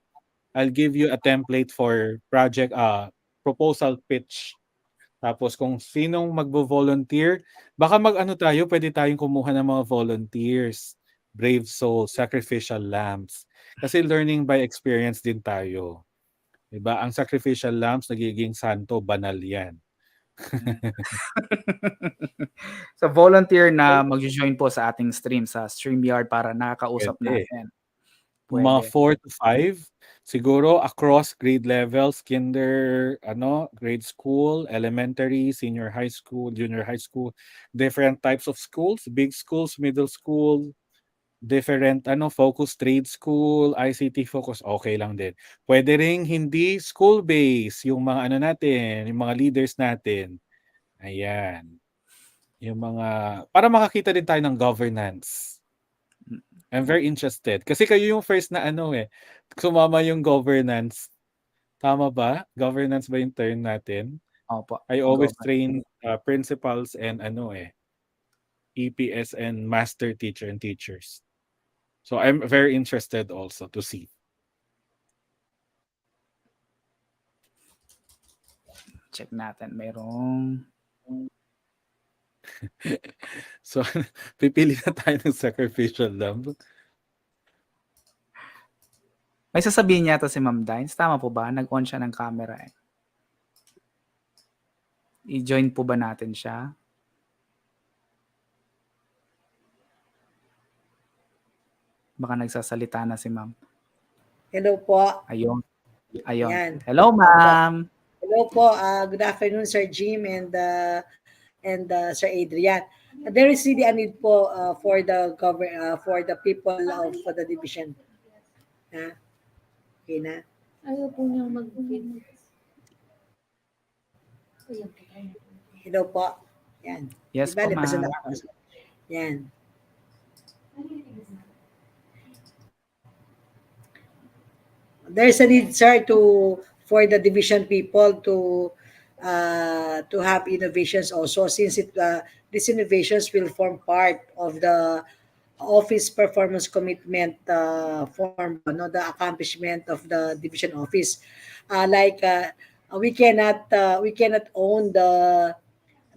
I'll give you a template for project proposal pitch. Tapos kung sinong magvo-volunteer, baka mag-ano tayo, pwede tayong kumuha ng mga volunteers, brave souls, sacrificial lambs. Kasi learning by experience din tayo. 'Di ba? Ang sacrificial lambs nagiging santo, banal 'yan. Mm. So volunteer na magjo-join po sa ating stream sa StreamYard para nakakausap Puwede. natin. Mga Pwede. 4 to 5 siguro across grade levels, grade school, elementary, senior high school, junior high school, different types of schools, big schools, middle school, different focus trade school, ICT focus, okay lang din. Puwede ring hindi school base yung mga natin, yung mga leaders natin, ayan. Yung mga para makakita din tayo ng governance. Mm. I'm very interested kasi kayo yung first na sumama yung governance. Tama ba? Governance ba yung term natin? Opo, I always govern train, principals and EPS and master teacher and teachers. So I'm very interested also to see. check natin. Merong So pipili na tayo ng sacrificial lamb. may sasabihin yata si Ma'am Dines. Tama po ba? Nag-on siya ng camera eh. I-join po ba natin siya? Baka nagsasalita na si Ma'am. Hello po. Ayun. Ayun. Yan. Hello, Opo. Ma'am. Hello po. Good afternoon, Sir Jim and Sir Adrian. There is really a need po for the people of the division. Okay na. Ayaw po niyang mag-film. Hello po. Yan. Yes Diba, po, nabasa Ma'am. na ako. Yan. There's a need, sir, for the division people to have innovations also, since these innovations will form part of the office performance commitment form, the accomplishment of the division office. We cannot own the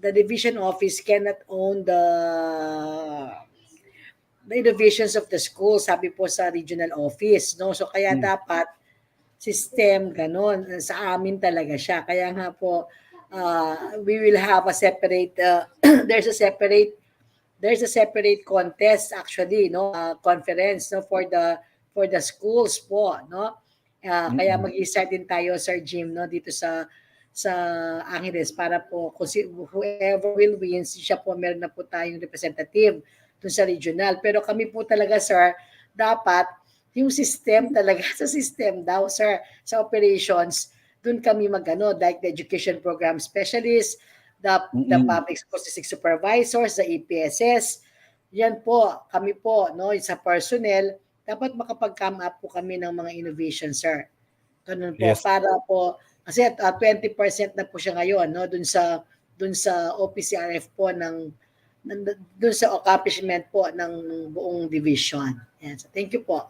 division office cannot own the innovations of the school, sabi po sa regional office, no? So kaya dapat system ganon sa amin talaga siya. Kaya nga po we will have a separate there's a separate contest actually, no, conference, no, for the schools po, no. Kaya mag-start din tayo, Sir Jim, no, dito sa Angeles para po kung whoever will win, siya po meron na po tayong representative dun sa regional. Pero kami po talaga, sir, dapat yung system talaga, sa system daw, sir, sa operations, dun kami magano, like the education program specialist, the public statistics supervisors, the EPSS, yan po, kami po, no, sa personnel, dapat makapag-come up po kami ng mga innovation, sir. Ganun po, Yes. para po, kasi 20% na po siya ngayon, no, dun sa OPCRF po dun sa accomplishment po ng buong division. Yan. So, thank you po.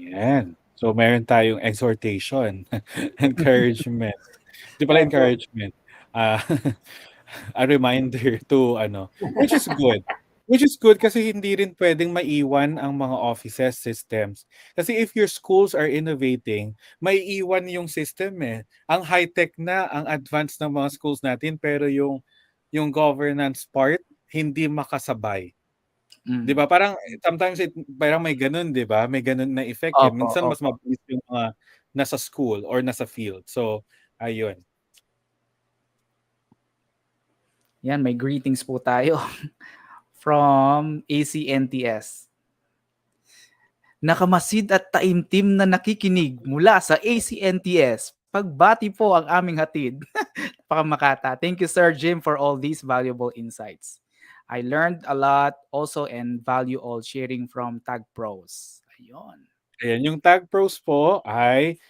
Yan. So meron tayong exhortation, encouragement. Di pala Opo. encouragement. A reminder to which is good. Which is good kasi hindi rin pwedeng maiwan ang mga offices, systems. Kasi if your schools are innovating, maiiwan yung system eh. Ang high-tech na, ang advanced ng mga schools natin, pero yung governance part, hindi makasabay. 'Di ba? Parang sometimes parang may ganun, 'di ba? May ganun na effect eh. Opo, Minsan mas opo. mabilis yung mga nasa school or nasa field. So, ayun. Yan, may greetings po tayo from ACNTS. Nakamasid at taimtim na nakikinig mula sa ACNTS. Pagbati po ang aming hatid. Pakamakata. Thank you, Sir Jim, for all these valuable insights. I learned a lot also and value all sharing from Tag Pros. Ayun. Ayan, yung Tag Pros po ay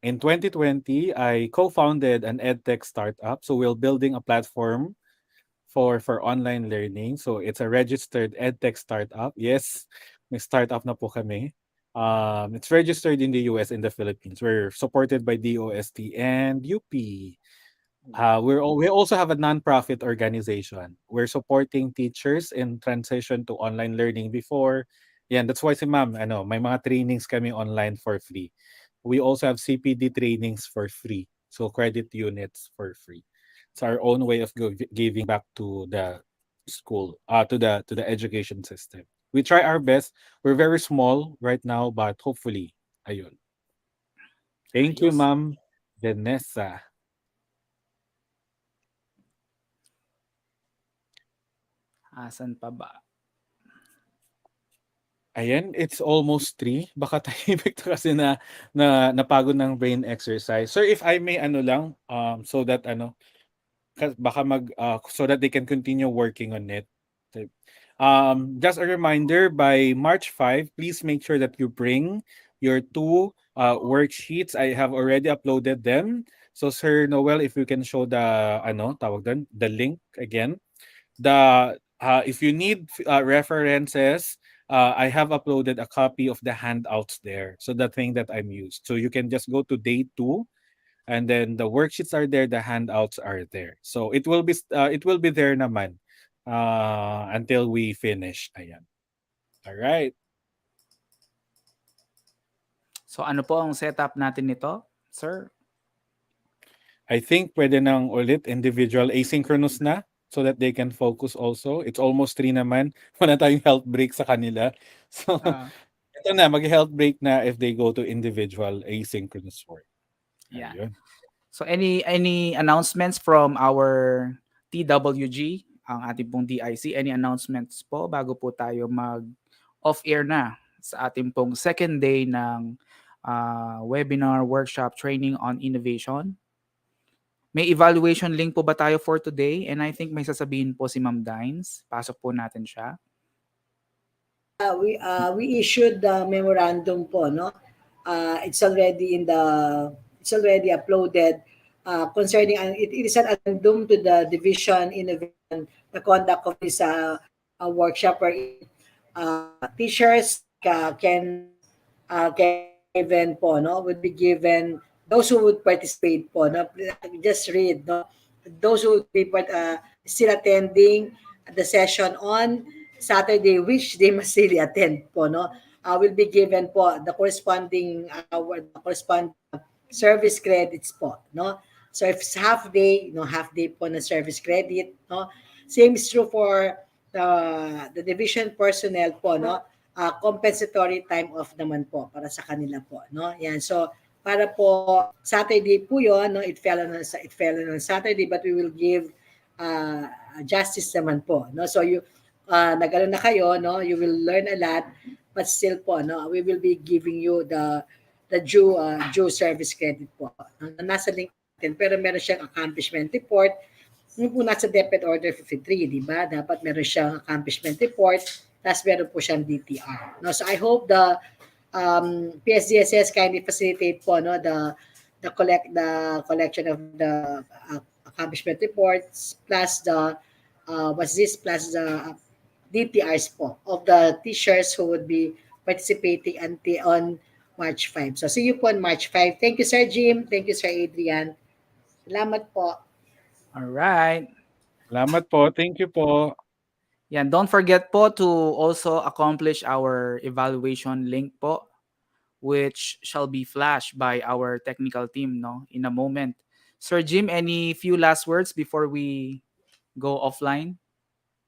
in 2020, I co-founded an edtech startup. So we're building a platform for online learning. So it's a registered edtech startup. Yes, may startup na po kami. It's registered in the US and the Philippines. We're supported by DOST and UP. We also have a nonprofit organization. We're supporting teachers in transition to online learning before. Yeah, that's why si ma'am, may mga trainings kami online for free. We also have CPD trainings for free. So credit units for free. It's our own way of giving back to the school, to the education system. We try our best. We're very small right now, but hopefully, ayun. Thank you, Ayos. ma'am Vanessa. Asan pa ba? Ayan, it's almost 3. Baka tahimik na kasi napagod ng brain exercise. Sir, if I may lang, so that baka so that they can continue working on it. Just a reminder, by March 5, please make sure that you bring your 2 worksheets. I have already uploaded them. So Sir Noel, if you can show the tawag doon, the link again. If you need references, I have uploaded a copy of the handouts there. So the thing that I'm used. So you can just go to day 2, and then the worksheets are there, the handouts are there. So it will be there naman until we finish. Ayan. All right. So ano po ang setup natin nito, sir? I think pwede nang ulit individual asynchronous na so that they can focus also. It's almost 3 naman. Wala tayong health break sa kanila. So Ah, ito na, mag-health break na if they go to individual asynchronous work. yan. Ayun. So any announcements from our TWG, ang ating pong DIC? Any announcements po bago po tayo mag off-air na sa ating pong second day ng webinar, workshop, training on innovation? May evaluation link po ba tayo for today? And I think may sasabihin po si Ma'am Dines. Pasok po natin siya. We issued the memorandum po, no? It's already uploaded concerning it is an addendum to the division innovation, the conduct of this workshop where teachers can be given po, no? Would be given those who would participate po, no? Just read, no? Those who would be still attending the session on Saturday, which they must really attend po, no? Will be given po the corresponding service credits po, no? So if it's half day, half day po na service credit, no? Same is true for the division personnel po, no? Compensatory time off naman po para sa kanila po, no? Yan. So para po Saturday po 'yon, no? It fell on Saturday, but we will give justice naman po, no? So nagano na kayo, no? You will learn a lot, but still po, no? We will be giving you the due service credit po. Nasa link natin, pero meron siyang accomplishment report. Yung po nasa DepEd Order 53, di ba? Dapat meron siyang accomplishment report, tapos meron po siyang DTR. No? So I hope the PSDSS kindly facilitate po, no, the collection of the accomplishment reports plus the plus the DTRs po of the teachers who would be participating until on March 5. So see you po on March 5. Thank you, Sir Jim. Thank you, Sir Adrian. Salamat po. All right. Salamat po. Thank you po. Yan, don't forget po to also accomplish our evaluation link po, which shall be flashed by our technical team, no, in a moment. Sir Jim, any few last words before we go offline?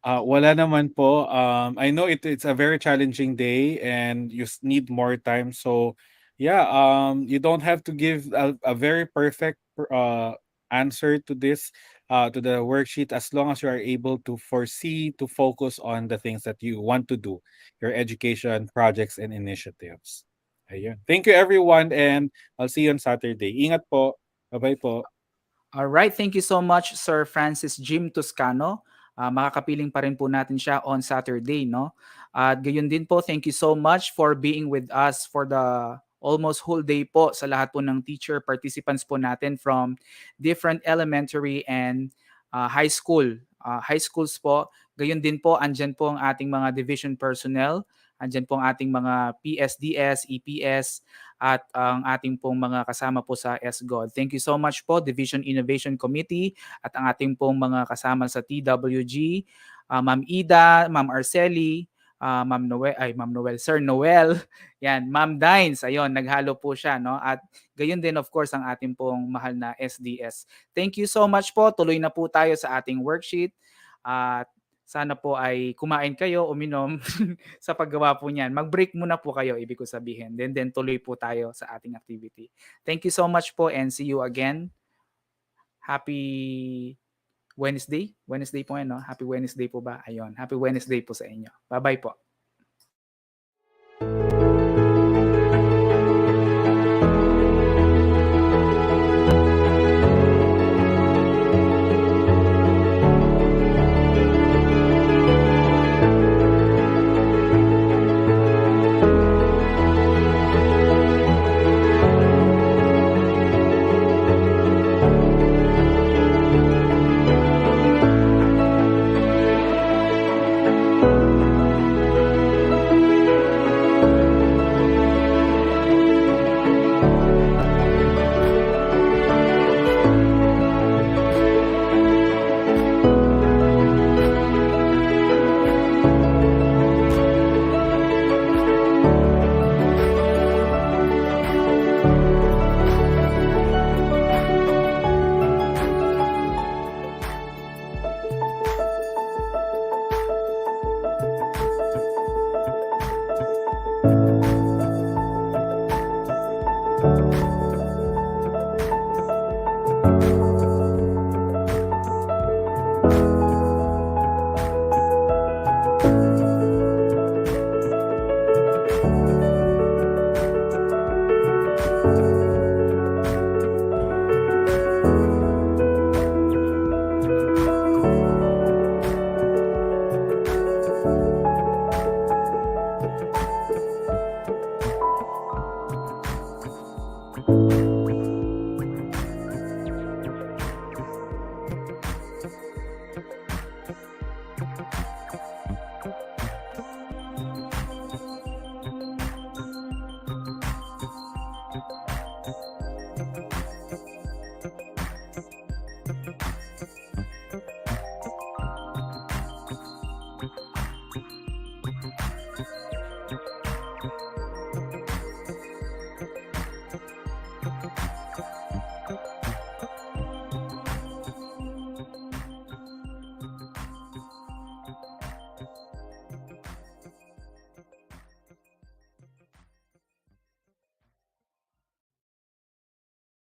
Wala naman po. I know it's a very challenging day and you need more time. So, yeah, you don't have to give a very perfect answer to this, to the worksheet, as long as you are able to foresee, to focus on the things that you want to do, your education projects and initiatives. Ayun. Thank you, everyone, and I'll see you on Saturday. Ingat po. Bye-bye po. All right, thank you so much, Sir Francis Jim Toscano. Makakapiling pa rin po natin siya on Saturday, no? At gayon din po, thank you so much for being with us for the almost whole day po sa lahat po ng teacher participants po natin from different elementary and high school. High schools po, gayon din po, andyan po ang ating mga division personnel Andyan po ang ating mga PSDS, EPS, at ang ating pong mga kasama po sa SGOD. Thank you so much po, Division Innovation Committee, at ang ating pong mga kasama sa TWG, Ma'am Ida, Ma'am Arceli, Ma'am Noel, Sir Noel, yan, Ma'am Dines, ayun, naghalo po siya, no? At gayon din, of course, ang ating pong mahal na SDS. Thank you so much po. Tuloy na po tayo sa ating worksheet. At sana po ay kumain kayo, uminom sa paggawa po niyan. Mag-break muna po kayo, ibig ko sabihin. Then tuloy po tayo sa ating activity. Thank you so much po and see you again. Happy Wednesday. Wednesday po yan, no? Happy Wednesday po ba? Ayun. Happy Wednesday po sa inyo. Bye-bye po.